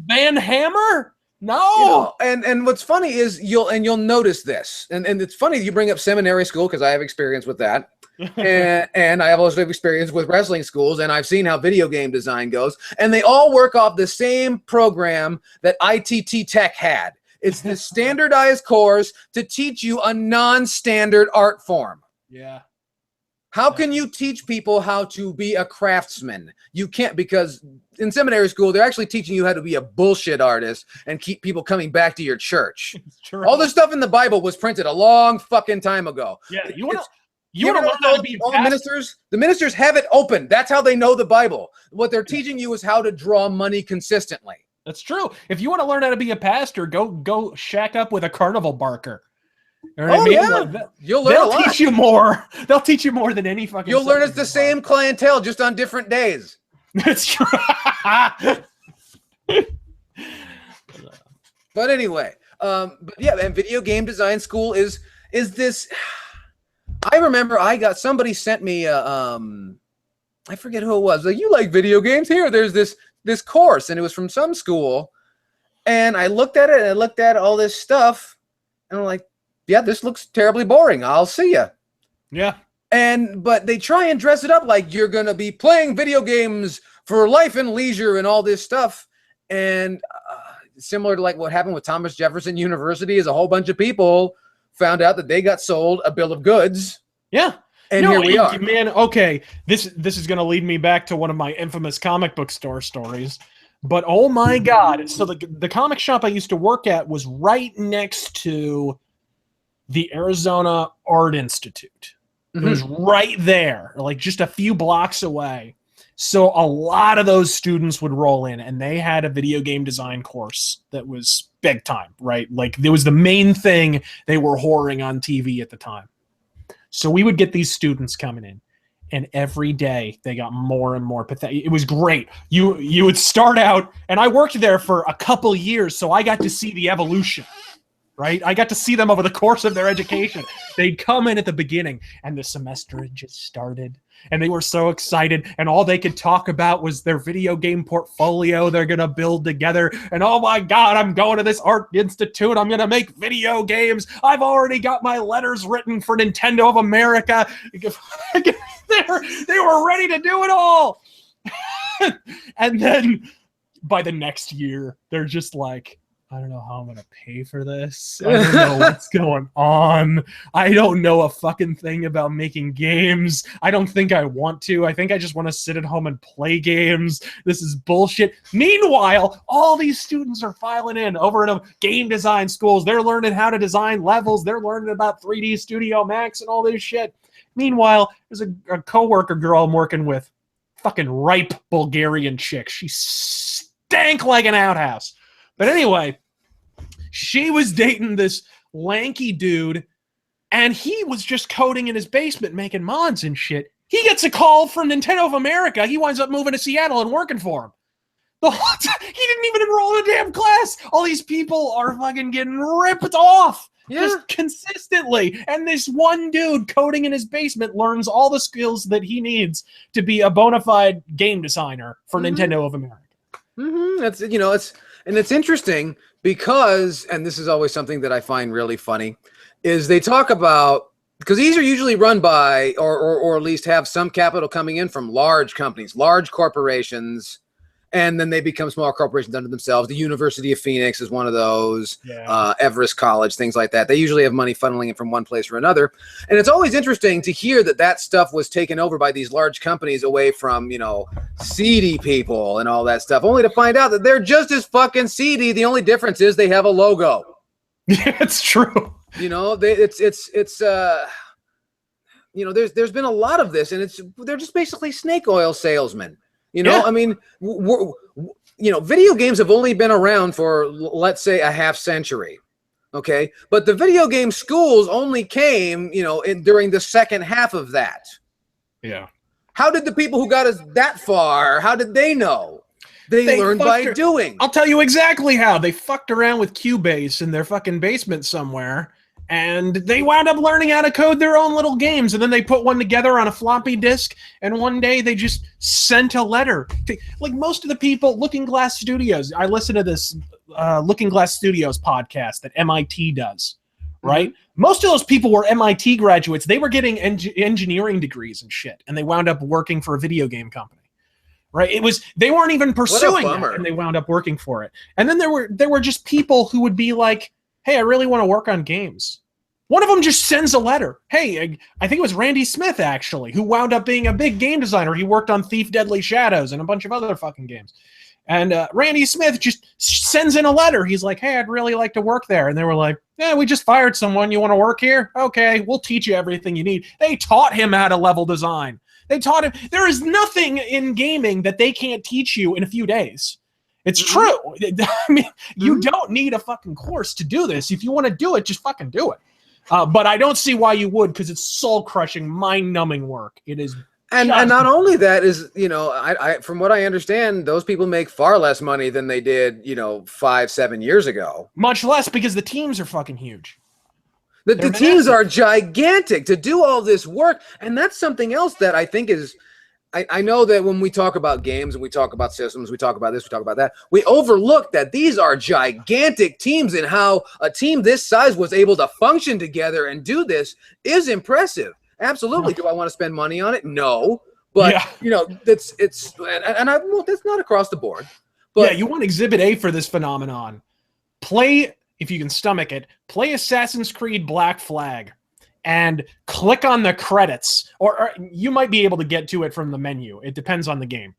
Van Hammer? No. You know, and what's funny is you'll notice this, and it's funny you bring up seminary school because I have experience with that, and I have also experience with wrestling schools, and I've seen how video game design goes, and they all work off the same program that ITT Tech had. It's the standardized course to teach you a non-standard art form. Yeah. How can you teach people how to be a craftsman? You can't, because in seminary school, they're actually teaching you how to be a bullshit artist and keep people coming back to your church. All the stuff in the Bible was printed a long fucking time ago. Yeah, you want to learn how to be all the ministers have it open. That's how they know the Bible. What they're teaching you is how to draw money consistently. That's true. If you want to learn how to be a pastor, go shack up with a carnival barker. You know what I mean? Yeah. Like You'll learn a lot. Teach you more. They'll teach you more than any fucking. You'll learn it's the same clientele, just on different days. That's true. But anyway, but yeah, and video game design school is this. I remember somebody sent me I forget who it was. Like, you like video games? Here, there's this course, and it was from some school, and I looked at it and I looked at all this stuff, and I'm like, yeah, this looks terribly boring. I'll see ya. Yeah. But they try and dress it up like you're going to be playing video games for life and leisure and all this stuff. And similar to like what happened with Thomas Jefferson University, is a whole bunch of people found out that they got sold a bill of goods. Yeah. And here we are. Man, okay. This is going to lead me back to one of my infamous comic book store stories. But oh my God. So the comic shop I used to work at was right next to the Arizona Art Institute. It was right there, like just a few blocks away. So a lot of those students would roll in, and they had a video game design course that was big time, right? Like, it was the main thing they were whoring on TV at the time. So we would get these students coming in, and every day they got more and more pathetic. It was great. You would start out, and I worked there for a couple years, so I got to see the evolution, right? I got to see them over the course of their education. They'd come in at the beginning, and the semester had just started, and they were so excited, and all they could talk about was their video game portfolio they're going to build together. And oh my God, I'm going to this art institute. I'm going to make video games. I've already got my letters written for Nintendo of America. They were ready to do it all. And then by the next year, they're just like, I don't know how I'm going to pay for this. I don't know what's going on. I don't know a fucking thing about making games. I don't think I want to. I think I just want to sit at home and play games. This is bullshit. Meanwhile, all these students are filing in over to game design schools. They're learning how to design levels. They're learning about 3D Studio Max and all this shit. Meanwhile, there's a coworker girl I'm working with. Fucking ripe Bulgarian chick. She stank like an outhouse. But anyway, she was dating this lanky dude, and he was just coding in his basement, making mods and shit. He gets a call from Nintendo of America. He winds up moving to Seattle and working for him. The whole time, he didn't even enroll in a damn class. All these people are fucking getting ripped off. Yeah. Just consistently. And this one dude coding in his basement learns all the skills that he needs to be a bona fide game designer for Nintendo of America. That's, and it's interesting because, and this is always something that I find really funny, is they talk about, because these are usually run by, or at least have some capital coming in from large companies, large corporations, and then they become small corporations unto themselves. The University of Phoenix is one of those, Everest College, things like that. They usually have money funneling in from one place or another. And it's always interesting to hear that stuff was taken over by these large companies away from, seedy people and all that stuff, only to find out that they're just as fucking seedy. The only difference is they have a logo. Yeah, it's true. There's been a lot of this, and they're just basically snake oil salesmen. I mean, video games have only been around for, let's say, a half century. Okay. But the video game schools only came, during the second half of that. Yeah. How did the people who got us that far, how did they know? They learned by doing. I'll tell you exactly how. They fucked around with Cubase in their fucking basement somewhere. And they wound up learning how to code their own little games. And then they put one together on a floppy disk. And one day they just sent a letter. Like most of the people, Looking Glass Studios. I listen to this Looking Glass Studios podcast that MIT does, right? Most of those people were MIT graduates. They were getting engineering degrees and shit. And they wound up working for a video game company. Right? They weren't even pursuing it. And they wound up working for it. And then there were just people who would be like, hey, I really want to work on games. One of them just sends a letter. Hey, I think it was Randy Smith, actually, who wound up being a big game designer. He worked on Thief Deadly Shadows and a bunch of other fucking games. And Randy Smith just sends in a letter. He's like, hey, I'd really like to work there. And they were like, yeah, we just fired someone. You want to work here? Okay, we'll teach you everything you need. They taught him how to level design. They taught him. There is nothing in gaming that they can't teach you in a few days. It's true. I mean, you don't need a fucking course to do this. If you want to do it, just fucking do it. But I don't see why you would, because it's soul-crushing, mind-numbing work. It is. And not only that is, I from what I understand, those people make far less money than they did, 5-7 years ago. Much less, because the teams are fucking huge. The teams are gigantic to do all this work. And that's something else that I think is, I know that when we talk about games and we talk about systems, we talk about this, we talk about that, we overlook that these are gigantic teams, and how a team this size was able to function together and do this is impressive. Absolutely. Do I want to spend money on it? No. But, that's not across the board. But you want Exhibit A for this phenomenon. Play, if you can stomach it, play Assassin's Creed Black Flag. And click on the credits, or you might be able to get to it from the menu. It depends on the game.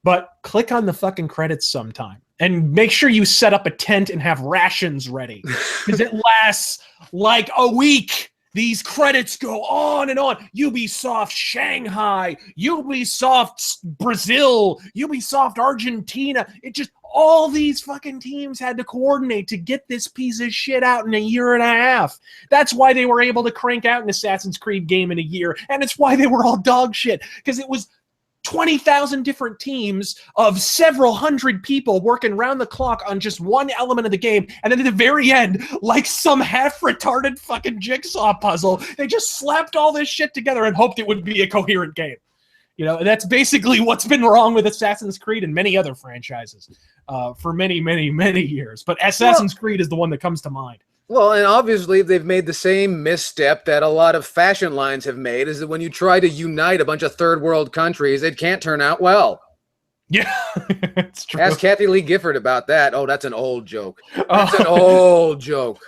But click on the fucking credits sometime. And make sure you set up a tent and have rations ready. Because it lasts like a week. these credits go on and on. Ubisoft Shanghai, Ubisoft Brazil, Ubisoft Argentina. It just, all these fucking teams had to coordinate to get this piece of shit out in a year and a half. That's why they were able to crank out an Assassin's Creed game in a year. And it's why they were all dog shit. Because it was 20,000 different teams of several hundred people working round the clock on just one element of the game. And then at the very end, like some half-retarded fucking jigsaw puzzle, they just slapped all this shit together and hoped it would be a coherent game. You know, that's basically what's been wrong with Assassin's Creed and many other franchises for many, many, many years. But Assassin's Creed is the one that comes to mind. Well, and obviously they've made the same misstep that a lot of fashion lines have made, is that when you try to unite a bunch of third world countries, it can't turn out well. Yeah, it's true. Ask Kathy Lee Gifford about that. Oh, that's an old joke. That's an old joke.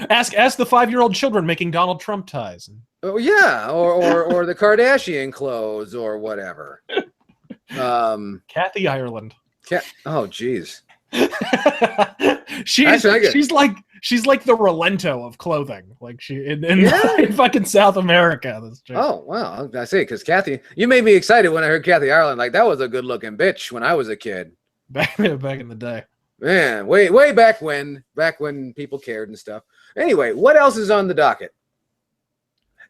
Ask the 5-year-old children making Donald Trump ties. Oh yeah, or the Kardashian clothes or whatever. Kathy Ireland. Oh, geez. She's like the Relento of clothing, like she in fucking South America. Oh wow, I see. Because Kathy, you made me excited when I heard Kathy Ireland. Like, that was a good looking bitch when I was a kid. Back in the day, man, way back when people cared and stuff. Anyway, what else is on the docket?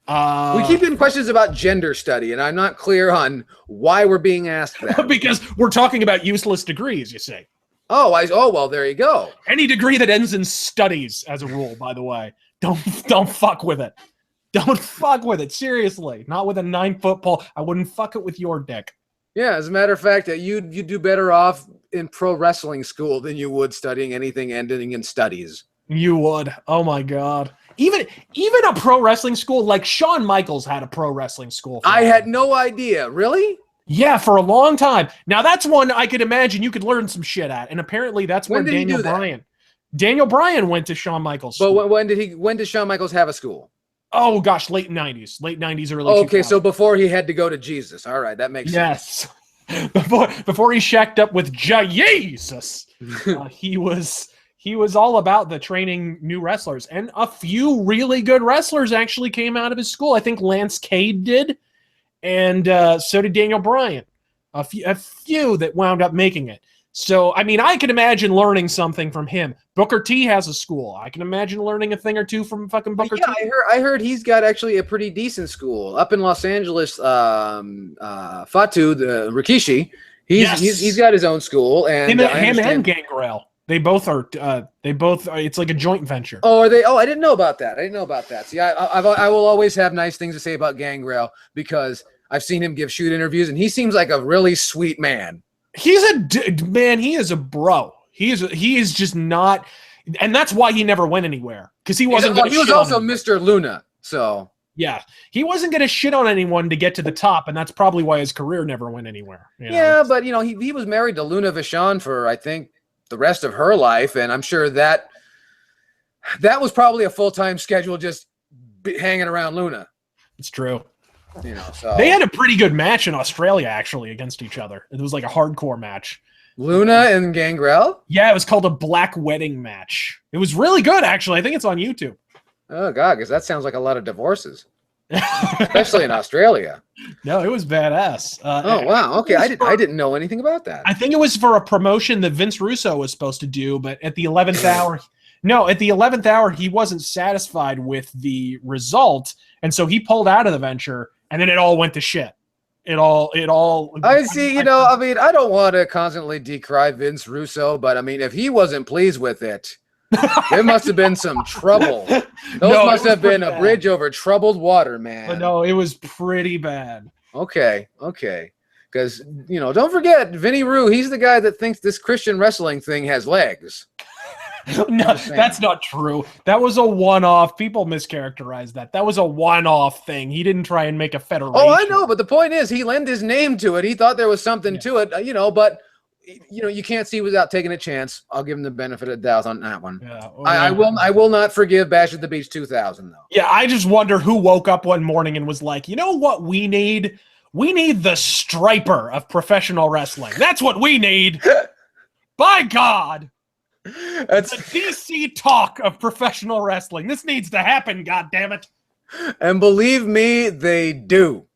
We keep getting questions about gender study, and I'm not clear on why we're being asked that. Because we're talking about useless degrees, you see. Oh, well, there you go. Any degree that ends in studies, as a rule, by the way, don't fuck with it. Don't fuck with it. Seriously, not with a 9-foot pole. I wouldn't fuck it with your dick. Yeah, as a matter of fact, you'd do better off in pro wrestling school than you would studying anything ending in studies. You would. Oh my God. Even a pro wrestling school, like Shawn Michaels had a pro wrestling school. I had no idea. Really? Yeah, for a long time. Now that's one I could imagine you could learn some shit at, and apparently that's where Daniel Bryan went to Shawn Michaels. But when did Shawn Michaels have a school? Oh gosh, late 90s, early. Okay, 2000s. So before he had to go to Jesus. All right, that makes sense. Before he shacked up with Jesus, he was all about the training new wrestlers, and a few really good wrestlers actually came out of his school. I think Lance Cade did. And so did Daniel Bryan. A few that wound up making it. So, I mean, I can imagine learning something from him. Booker T has a school. I can imagine learning a thing or two from fucking Booker T. I heard he's got actually a pretty decent school up in Los Angeles. Fatu, the Rikishi, he's got his own school, and him and Gangrel. They both are. It's like a joint venture. Oh, are they? Oh, I didn't know about that. See, I will always have nice things to say about Gangrel because I've seen him give shoot interviews, and he seems like a really sweet man. He is a bro. He is just not, and that's why he never went anywhere, because he wasn't. He was also Mr. Luna, so yeah, he wasn't going to shit on anyone to get to the top, and that's probably why his career never went anywhere. Yeah, but he was married to Luna Vachon for, I think, the rest of her life, and I'm sure that was probably a full-time schedule, just hanging around Luna. It's true. So they had a pretty good match in Australia, actually, against each other. It was like a hardcore match. Luna and Gangrel? Yeah, it was called a Black Wedding match. It was really good, actually. I think it's on YouTube. Oh, God, because that sounds like a lot of divorces. Especially in Australia. No, it was badass. Oh, wow. Okay, I didn't know anything about that. I think it was for a promotion that Vince Russo was supposed to do, but at the 11th hour... No, at the 11th hour, he wasn't satisfied with the result, and so he pulled out of the venture, and then it all went to shit. It all. I see. I don't want to constantly decry Vince Russo, but I mean, if he wasn't pleased with it, there must have been some trouble. Those must have been a bridge over troubled water, man. But no, it was pretty bad. Okay. Because don't forget, Vinny Roo. He's the guy that thinks this Christian wrestling thing has legs. No, that's not true. That was a one-off. People mischaracterized that. That was a one-off thing. He didn't try and make a federation. Oh, I know, but the point is, he lent his name to it. He thought there was something to it, but you can't see without taking a chance. I'll give him the benefit of the doubt on that one. Yeah, I will not forgive Bash at the Beach 2000 though. Yeah, I just wonder who woke up one morning and was like, you know what we need? We need the Striper of professional wrestling. That's what we need. By God. That's the DC talk of professional wrestling. This needs to happen, goddammit. And believe me, they do.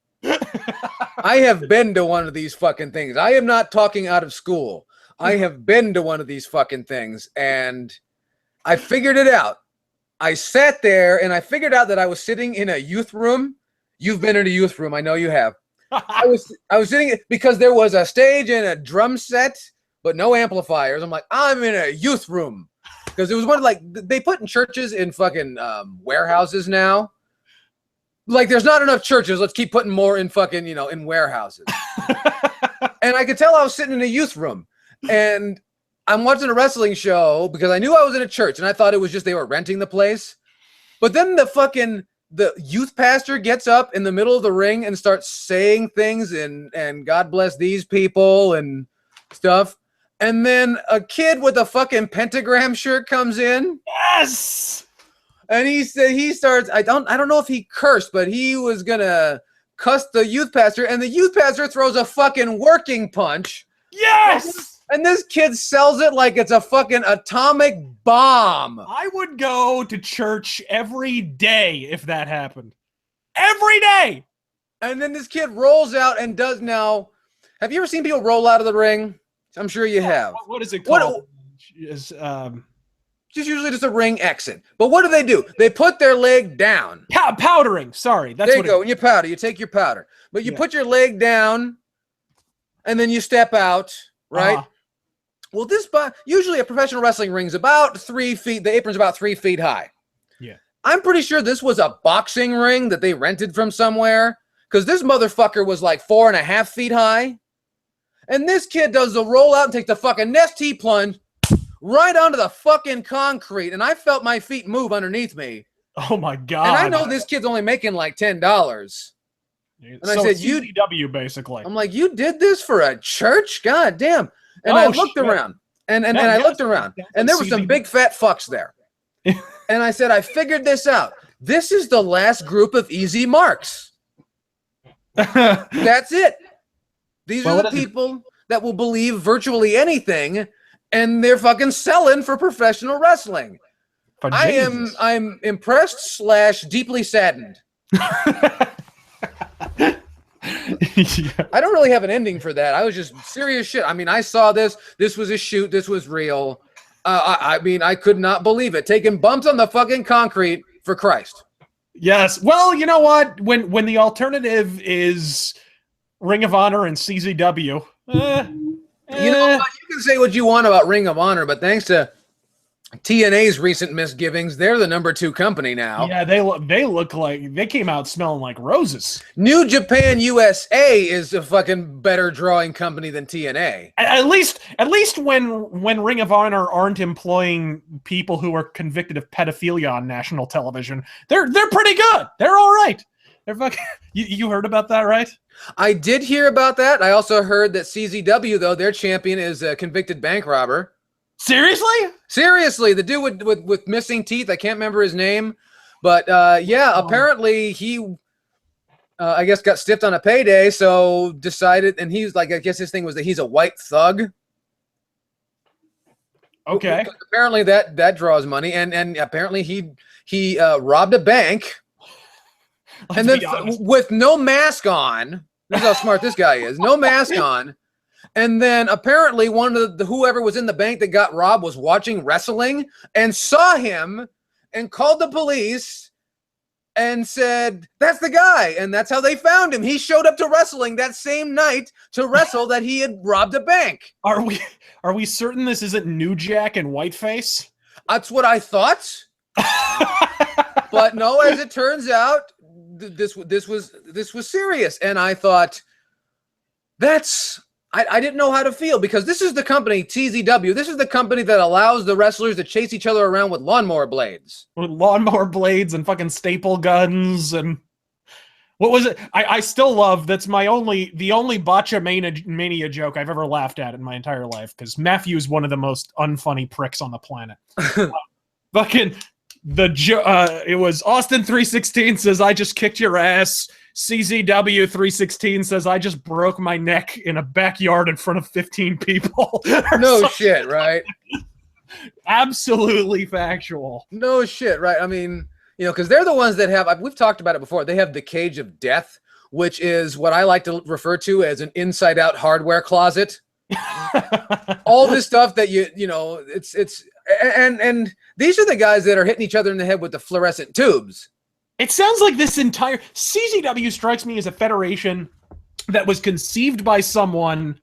I have been to one of these fucking things. I am not talking out of school. I have been to one of these fucking things, and I figured it out. I sat there, and I figured out that I was sitting in a youth room. You've been in a youth room. I know you have. I was sitting because there was a stage and a drum set, but no amplifiers. I'm like, I'm in a youth room. Because it was one like they put in churches in fucking warehouses now. Like, there's not enough churches. Let's keep putting more in fucking, in warehouses. And I could tell I was sitting in a youth room. And I'm watching a wrestling show because I knew I was in a church. And I thought it was just they were renting the place. But then the youth pastor gets up in the middle of the ring and starts saying things and God bless these people and stuff. And then a kid with a fucking pentagram shirt comes in. Yes! And he starts, I don't know if he cursed, but he was gonna cuss the youth pastor, and the youth pastor throws a fucking working punch. Yes! And this kid sells it like it's a fucking atomic bomb. I would go to church every day if that happened. Every day! And then this kid rolls out and does now. Have you ever seen people roll out of the ring? I'm sure you have. What is it called? Just usually just a ring exit. But what do? They put their leg down. Powdering. Sorry. That's there you go. When you powder, you take your powder. But you put your leg down, and then you step out, right? Well, usually a professional wrestling ring's about 3 feet. The apron's about 3 feet high. Yeah. I'm pretty sure this was a boxing ring that they rented from somewhere, because this motherfucker was like 4.5 feet high. And this kid does the roll out and takes the fucking Nestea plunge right onto the fucking concrete, and I felt my feet move underneath me. Oh my god! And I know this kid's only making like $10. And so I said, CZW basically. I'm like, you did this for a church? God damn! And I looked around, and I looked around, and there were some big fat fucks there. And I said, I figured this out. This is the last group of easy marks. That's it. These are the people that will believe virtually anything. And they're fucking selling for professional wrestling. I'm impressed / deeply saddened. I don't really have an ending for that. I was just serious shit. I mean, I saw this. This was a shoot. This was real. I mean, I could not believe it. Taking bumps on the fucking concrete for Christ. Yes. Well, you know what? When the alternative is Ring of Honor and CZW, you know what? You can say what you want about Ring of Honor, but thanks to TNA's recent misgivings, they're the #2 company now. Yeah, they look like they came out smelling like roses. New Japan USA is a fucking better drawing company than TNA. At least when Ring of Honor aren't employing people who are convicted of pedophilia on national television, they're pretty good. They're all right. They're fucking. You heard about that, right? I did hear about that. I also heard that CZW, though, their champion is a convicted bank robber. Seriously? Seriously, the dude with missing teeth. I can't remember his name, but apparently he, I guess, got stiffed on a payday, so decided, and he's like, I guess his thing was that he's a white thug. Okay. Apparently that draws money, and apparently he robbed a bank. And then with no mask on, this is how smart this guy is, no mask on. And then apparently one of whoever was in the bank that got robbed was watching wrestling and saw him and called the police and said, that's the guy. And that's how they found him. He showed up to wrestling that same night to wrestle that he had robbed a bank. Are we certain this isn't New Jack and Whiteface? That's what I thought. But no, as it turns out, this was serious, and I thought I didn't know how to feel, because this is the company, TZW. This is the company that allows the wrestlers to chase each other around with lawnmower blades. With lawnmower blades and fucking staple guns and what was it? I still love, that's the only Botcha Mania joke I've ever laughed at in my entire life, because Matthew's one of the most unfunny pricks on the planet. Fucking it was Austin 316 says, I just kicked your ass. CZW 316 says, I just broke my neck in a backyard in front of 15 people. No shit, right? Absolutely factual. No shit, right? I mean, You know, because they're the ones that have, we've talked about it before, they have the cage of death, which is what I like to refer to as an inside-out hardware closet. All this stuff that you know, and these are the guys that are hitting each other in the head with the fluorescent tubes. It sounds like this entire CZW strikes me as a federation that was conceived by someone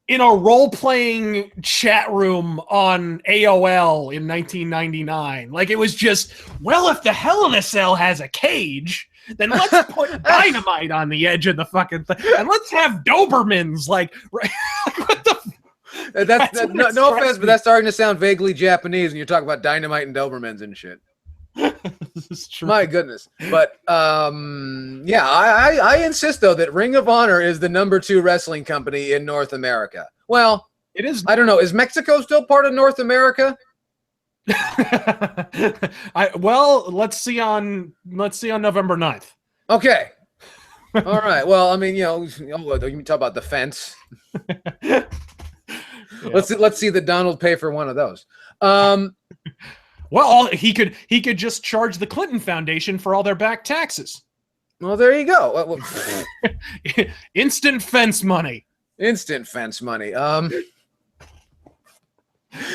in a role-playing chat room on AOL in 1999. Like, it was just, well, if the Hell in a Cell has a cage, then let's put dynamite on the edge of the fucking thing, and let's have Dobermans. Like what the? No offense, but that's starting to sound vaguely Japanese when you're talking about dynamite and Dobermans and shit. This is true. My goodness. But yeah, I insist though that Ring of Honor is the #2 wrestling company in North America. Well, it is. I don't know. Is Mexico still part of North America? Well, let's see on November 9th. Okay. All right. Well, I mean, you know, you can talk about the fence. Yeah. Let's see the Donald pay for one of those. Well, he could just charge the Clinton Foundation for all their back taxes. Well, there you go. Instant fence money. Instant fence money.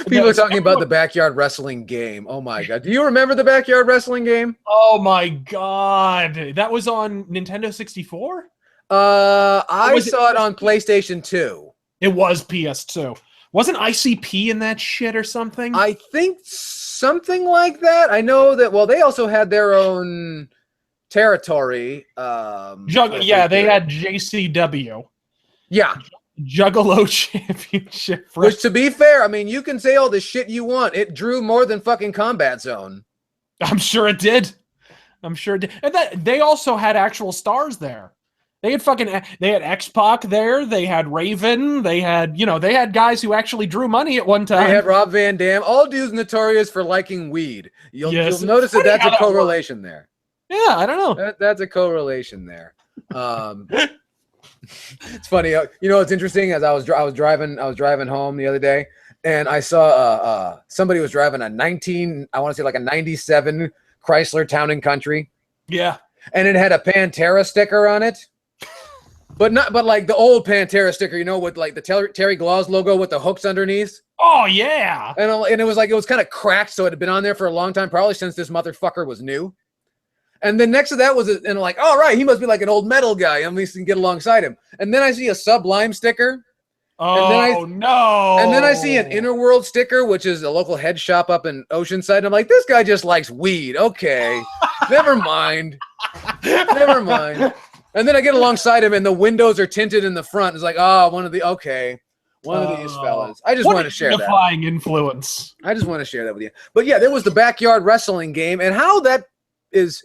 People are talking about the Backyard Wrestling game. Oh my god. Do you remember the Backyard Wrestling game? Oh my god. That was on Nintendo 64? I saw it on PlayStation 2. It was PS2. Wasn't ICP in that shit or something? I think something like that. I know that, well, they also had their own territory. Yeah, they had JCW. Yeah. Juggalo Championship. Which, to be fair, I mean, you can say all the shit you want. It drew more than fucking Combat Zone. I'm sure it did. I'm sure it did. And they also had actual stars there. They had X-Pac there. They had Raven. They had guys who actually drew money at one time. They had Rob Van Dam. All dudes notorious for liking weed. You'll notice that that's a correlation there. Yeah, I don't know. That's a correlation there. It's funny. You know what's interesting? As I was driving home the other day, and I saw somebody was driving a 97 Chrysler Town and Country. Yeah, and it had a Pantera sticker on it. But like the old Pantera sticker, you know, with like the Terry Gloss logo with the hooks underneath. Oh yeah. And it was kind of cracked, so it had been on there for a long time, probably since this motherfucker was new. And then next to that was and like, all right, he must be like an old metal guy. At least can get alongside him. And then I see a Sublime sticker. Oh no. And then I see an Inner World sticker, which is a local head shop up in Oceanside. And I'm like, this guy just likes weed. Okay, never mind. Never mind. And then I get alongside him, and the windows are tinted in the front. It's like, one of these fellas. I just want to share that. Unifying influence. I just want to share that with you. But yeah, there was the Backyard Wrestling game, and how that is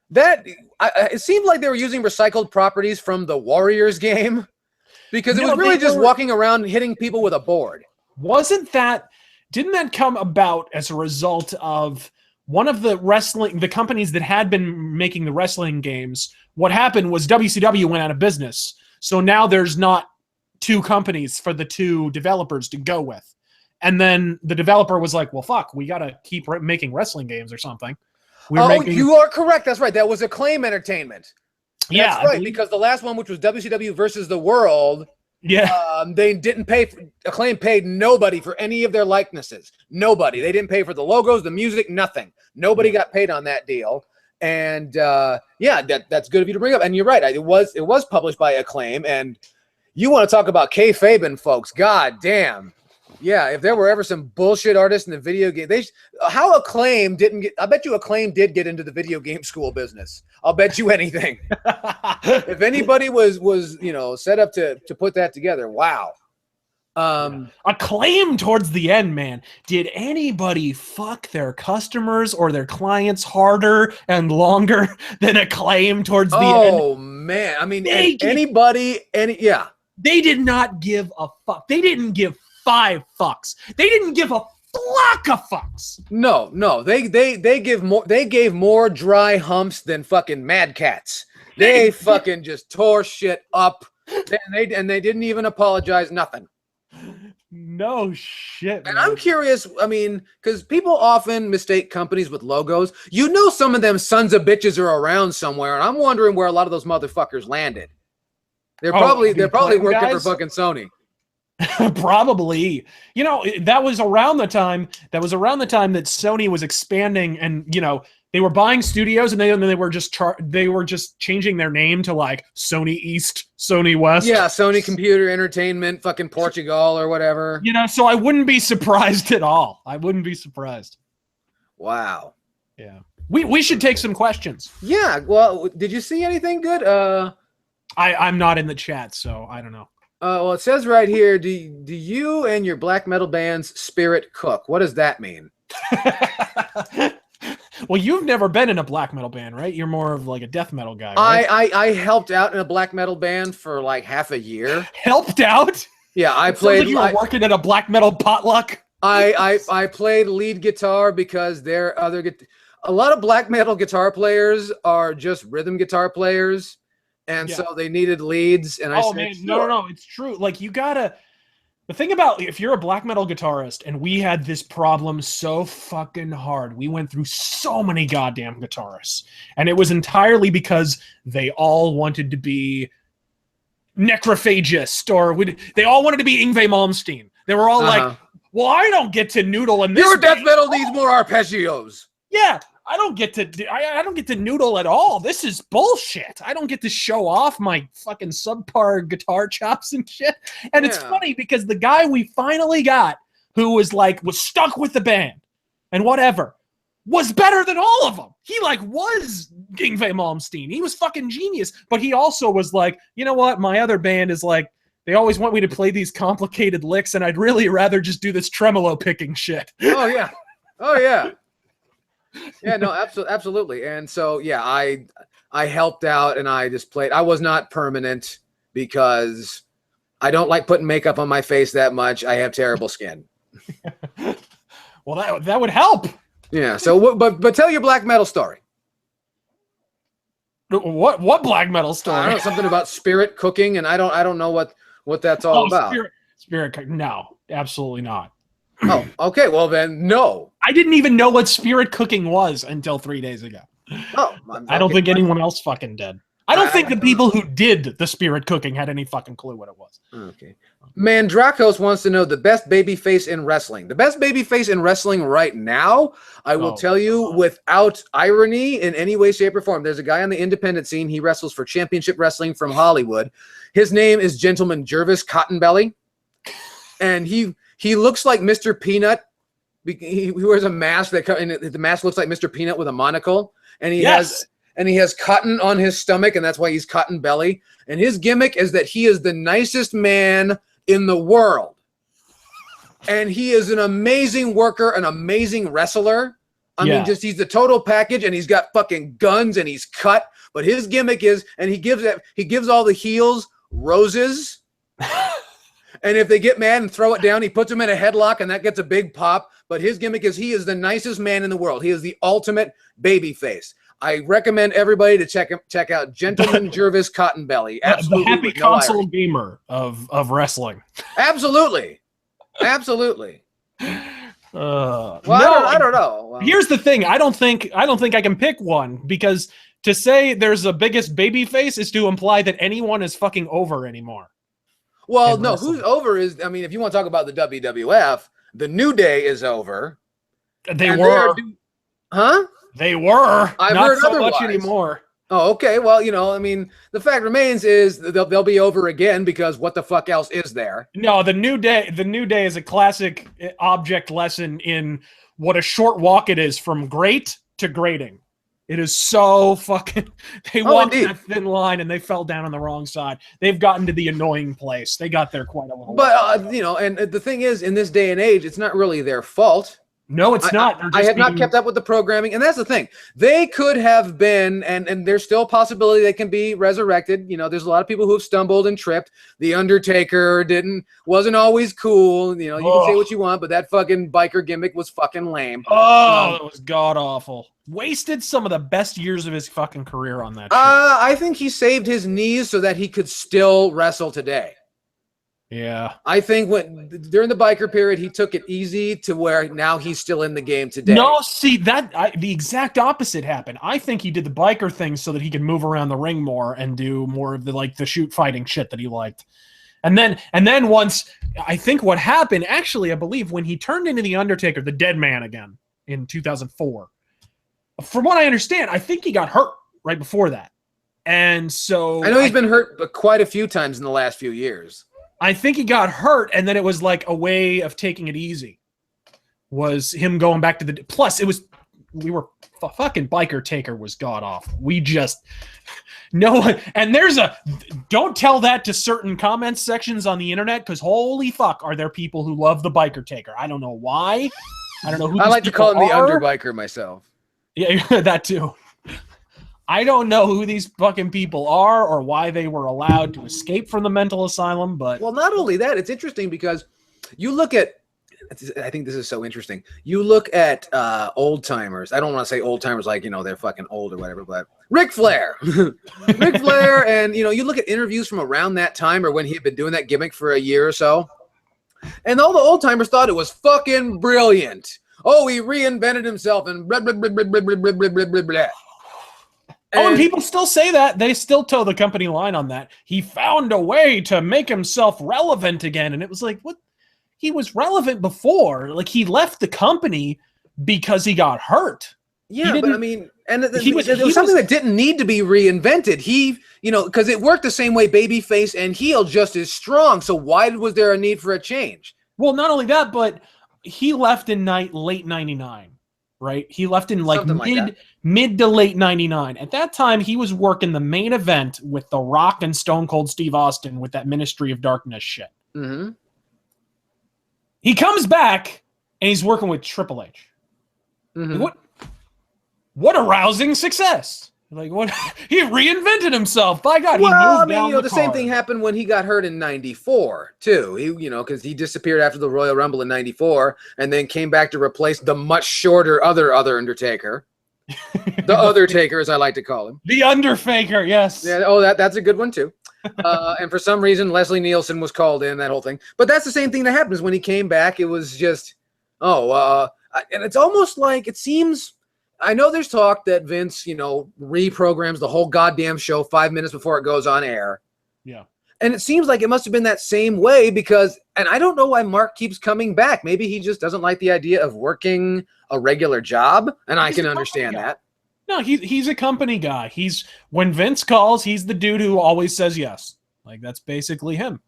that. It seemed like they were using recycled properties from the Warriors game, because it was really just walking around hitting people with a board. Didn't that come about as a result of one of the companies that had been making the wrestling games? What happened was WCW went out of business. So now there's not two companies for the two developers to go with. And then the developer was like, well, fuck, we got to keep making wrestling games or something. You are correct. That's right. That was Acclaim Entertainment. Yeah. That's right, because the last one, which was WCW versus the World, they didn't pay. Acclaim paid nobody for any of their likenesses. Nobody. They didn't pay for the logos, the music, nothing. Nobody got paid on that deal. And that's good of you to bring up. And you're right. It was published by Acclaim. And you want to talk about kayfabe, folks? God damn. Yeah, if there were ever some bullshit artists in the video game, how Acclaim didn't get. I bet you Acclaim did get into the video game school business. I'll bet you anything. If anybody was set up to put that together, wow. Acclaim towards the end, man. Did anybody fuck their customers or their clients harder and longer than Acclaim towards the end? Oh man, I mean, They did not give a fuck. They didn't give 5 fucks. They didn't give a flock of fucks. No, they give more. They gave more dry humps than fucking Mad Cats. They fucking just tore shit up, and they didn't even apologize. Nothing. No shit, man. And I'm curious, I mean, because people often mistake companies with logos. You know, some of them sons of bitches are around somewhere, and I'm wondering where a lot of those motherfuckers landed. They're probably working for fucking Sony. Probably. You know, that was around the time that Sony was expanding, and you know, they were buying studios, and they were just changing their name to like Sony East, Sony West. Yeah, Sony Computer Entertainment, fucking Portugal or whatever. You know, so I wouldn't be surprised at all. I wouldn't be surprised. Wow. Yeah. We should take some questions. Yeah. Well, did you see anything good? I'm not in the chat, so I don't know. Well, it says right here, do you and your black metal band's spirit cook? What does that mean? Well, you've never been in a black metal band, right? You're more of like a death metal guy, right? I helped out in a black metal band for like half a year. Helped out? Yeah, I played. Like you were working at a black metal potluck. I played lead guitar because a lot of black metal guitar players are just rhythm guitar players. And so they needed leads, and I said, man, sure. no, it's true. Like, you gotta. The thing about if you're a black metal guitarist, and we had this problem so fucking hard, we went through so many goddamn guitarists, and it was entirely because they all wanted to be necrophagist, or they all wanted to be Yngwie Malmsteen. They were all like, "Well, I don't get to noodle in this. Your death metal needs more arpeggios." Yeah. I don't get to noodle at all. This is bullshit. I don't get to show off my fucking subpar guitar chops and shit. And it's funny because the guy we finally got who was stuck with the band and whatever was better than all of them. He was Yngwie Malmsteen. He was fucking genius. But he also was like, you know what? My other band is like, they always want me to play these complicated licks, and I'd really rather just do this tremolo picking shit. Oh yeah. Oh yeah. Yeah, no, absolutely. And so, yeah, I helped out, and I just played. I was not permanent because I don't like putting makeup on my face that much. I have terrible skin. Well, that would help. Yeah. So, but tell your black metal story. What black metal story? I don't know, something about spirit cooking, and I don't know what that's all about. Spirit cooking? No, absolutely not. Oh, okay. Well, then, no. I didn't even know what spirit cooking was until 3 days ago. Oh, I don't think anyone else fucking did. I don't think the people who did the spirit cooking had any fucking clue what it was. Okay. Mandrakos wants to know the best babyface in wrestling. The best babyface in wrestling right now, I will tell you without irony in any way, shape, or form. There's a guy on the independent scene. He wrestles for Championship Wrestling from Hollywood. His name is Gentleman Jervis Cottonbelly. And he looks like Mr. Peanut. He wears a mask and the mask looks like Mr. Peanut with a monocle. And he has cotton on his stomach, and that's why he's Cotton Belly. And his gimmick is that he is the nicest man in the world. And he is an amazing worker, an amazing wrestler. I mean, he's the total package, and he's got fucking guns, and he's cut. But his gimmick is, and he gives all the heels roses. And if they get mad and throw it down, he puts them in a headlock, and that gets a big pop. But his gimmick is he is the nicest man in the world. He is the ultimate baby face. I recommend everybody to check out Gentleman Jervis Cottonbelly. Absolutely, the happy console gamer of wrestling. Absolutely. Absolutely. Well, I don't know. Well, here's the thing. I don't think I can pick one, because to say there's a biggest baby face is to imply that anyone is fucking over anymore. Well, no, who's over is, I mean, if you want to talk about the WWF, the New Day is over. They were. Huh? They were. I've not heard so otherwise. much anymore. Oh, okay. Well, you know, I mean, the fact remains is they'll be over again, because what the fuck else is there? No, the New Day is a classic object lesson in what a short walk it is from great to grating. It is so fucking. They walked that thin line, and they fell down on the wrong side. They've gotten to the annoying place. They got there quite a little. But you know, and the thing is, in this day and age, it's not really their fault. No, it's not. I have not kept up with the programming, and that's the thing. They could have been, and there's still a possibility they can be resurrected. You know, there's a lot of people who have stumbled and tripped. The Undertaker wasn't always cool. You know, you can say what you want, but that fucking biker gimmick was fucking lame. Oh, it was god awful. Wasted some of the best years of his fucking career on that shit. I think he saved his knees so that he could still wrestle today. Yeah. I think during the biker period, he took it easy to where now he's still in the game today. No, see, the exact opposite happened. I think he did the biker thing so that he could move around the ring more and do more of the shoot fighting shit that he liked. And then once, I think what happened, actually, I believe when he turned into the Undertaker, the dead man again in 2004, from what I understand, I think he got hurt right before that. And so I know he's been hurt quite a few times in the last few years. I think he got hurt, and then it was like a way of taking it easy. Was him going back to the... Plus, fucking Biker Taker was god awful. No one... And there's a... Don't tell that to certain comment sections on the internet, because holy fuck, are there people who love the Biker Taker. I don't know why. I don't know who I like to call him the are. Underbiker myself. Yeah, that too. I don't know who these fucking people are or why they were allowed to escape from the mental asylum, but... Well, not only that, it's interesting because you look at... I think this is so interesting. You look at old timers. I don't want to say old timers like, they're fucking old or whatever, but Ric Flair. Ric Flair, and, you look at interviews from around that time or when he had been doing that gimmick for a year or so, and all the old timers thought it was fucking brilliant. Oh, he reinvented himself and blah, blah, blah, blah, blah, blah, blah, blah, blah, blah. And people still say that. They still toe the company line on that. He found a way to make himself relevant again. And it was like, what? He was relevant before. Like, he left the company because he got hurt. Yeah, but I mean, and it was something that didn't need to be reinvented. Because it worked the same way babyface and heel just as strong. So why was there a need for a change? Well, not only that, but he left in late 99. Right? He left in mid to late 99. At that time, he was working the main event with The Rock and Stone Cold Steve Austin with that Ministry of Darkness shit. Mm-hmm. He comes back and he's working with Triple H. Mm-hmm. What a rousing success. Like, what? He reinvented himself. By God, well, he moved down the same thing happened when he got hurt in 94, too. Because he disappeared after the Royal Rumble in 94 and then came back to replace the much shorter other Undertaker. The Other Taker, as I like to call him. The Underfaker, yes. Yeah, that's a good one, too. And for some reason, Leslie Nielsen was called in, that whole thing. But that's the same thing that happens when he came back. It was just, and it's almost like it seems... I know there's talk that Vince, reprograms the whole goddamn show 5 minutes before it goes on air. Yeah. And it seems like it must have been that same way because, and I don't know why Mark keeps coming back. Maybe he just doesn't like the idea of working a regular job, and I can understand that. No, he's a company guy. When Vince calls, he's the dude who always says yes. Like, that's basically him.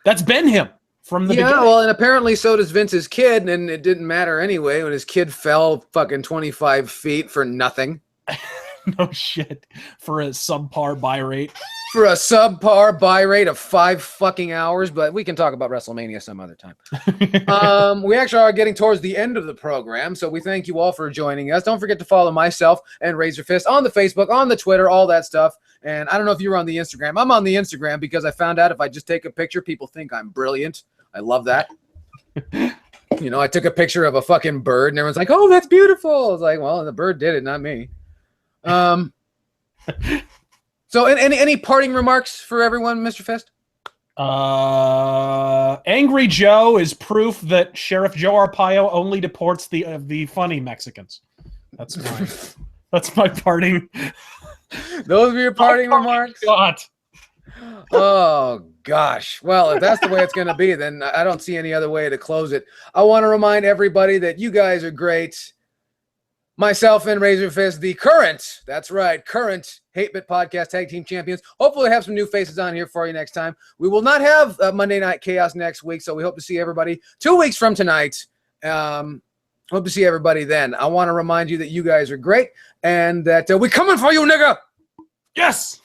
That's been him. From the beginning. Well, and apparently so does Vince's kid, and it didn't matter anyway when his kid fell fucking 25 feet for nothing. No shit. For a subpar buy rate. For a subpar buy rate of 5 fucking hours, but we can talk about WrestleMania some other time. We actually are getting towards the end of the program, so we thank you all for joining us. Don't forget to follow myself and Razor Fist on the Facebook, on the Twitter, all that stuff. And I don't know if you were on the Instagram. I'm on the Instagram because I found out if I just take a picture, people think I'm brilliant. I love that. I took a picture of a fucking bird and everyone's like, oh, that's beautiful. I was like, well, the bird did it, not me. So any parting remarks for everyone, Mr. Fist? Angry Joe is proof that Sheriff Joe Arpaio only deports the funny Mexicans. That's my parting. Those were your parting remarks? God. Oh, gosh. Well, if that's the way it's going to be, then I don't see any other way to close it. I want to remind everybody that you guys are great. Myself and Razor Fist, the current 8-Bit Podcast Tag Team Champions. Hopefully have some new faces on here for you next time. We will not have Monday Night Chaos next week, so we hope to see everybody 2 weeks from tonight. Hope to see everybody then. I want to remind you that you guys are great and that we're coming for you, nigga. Yes!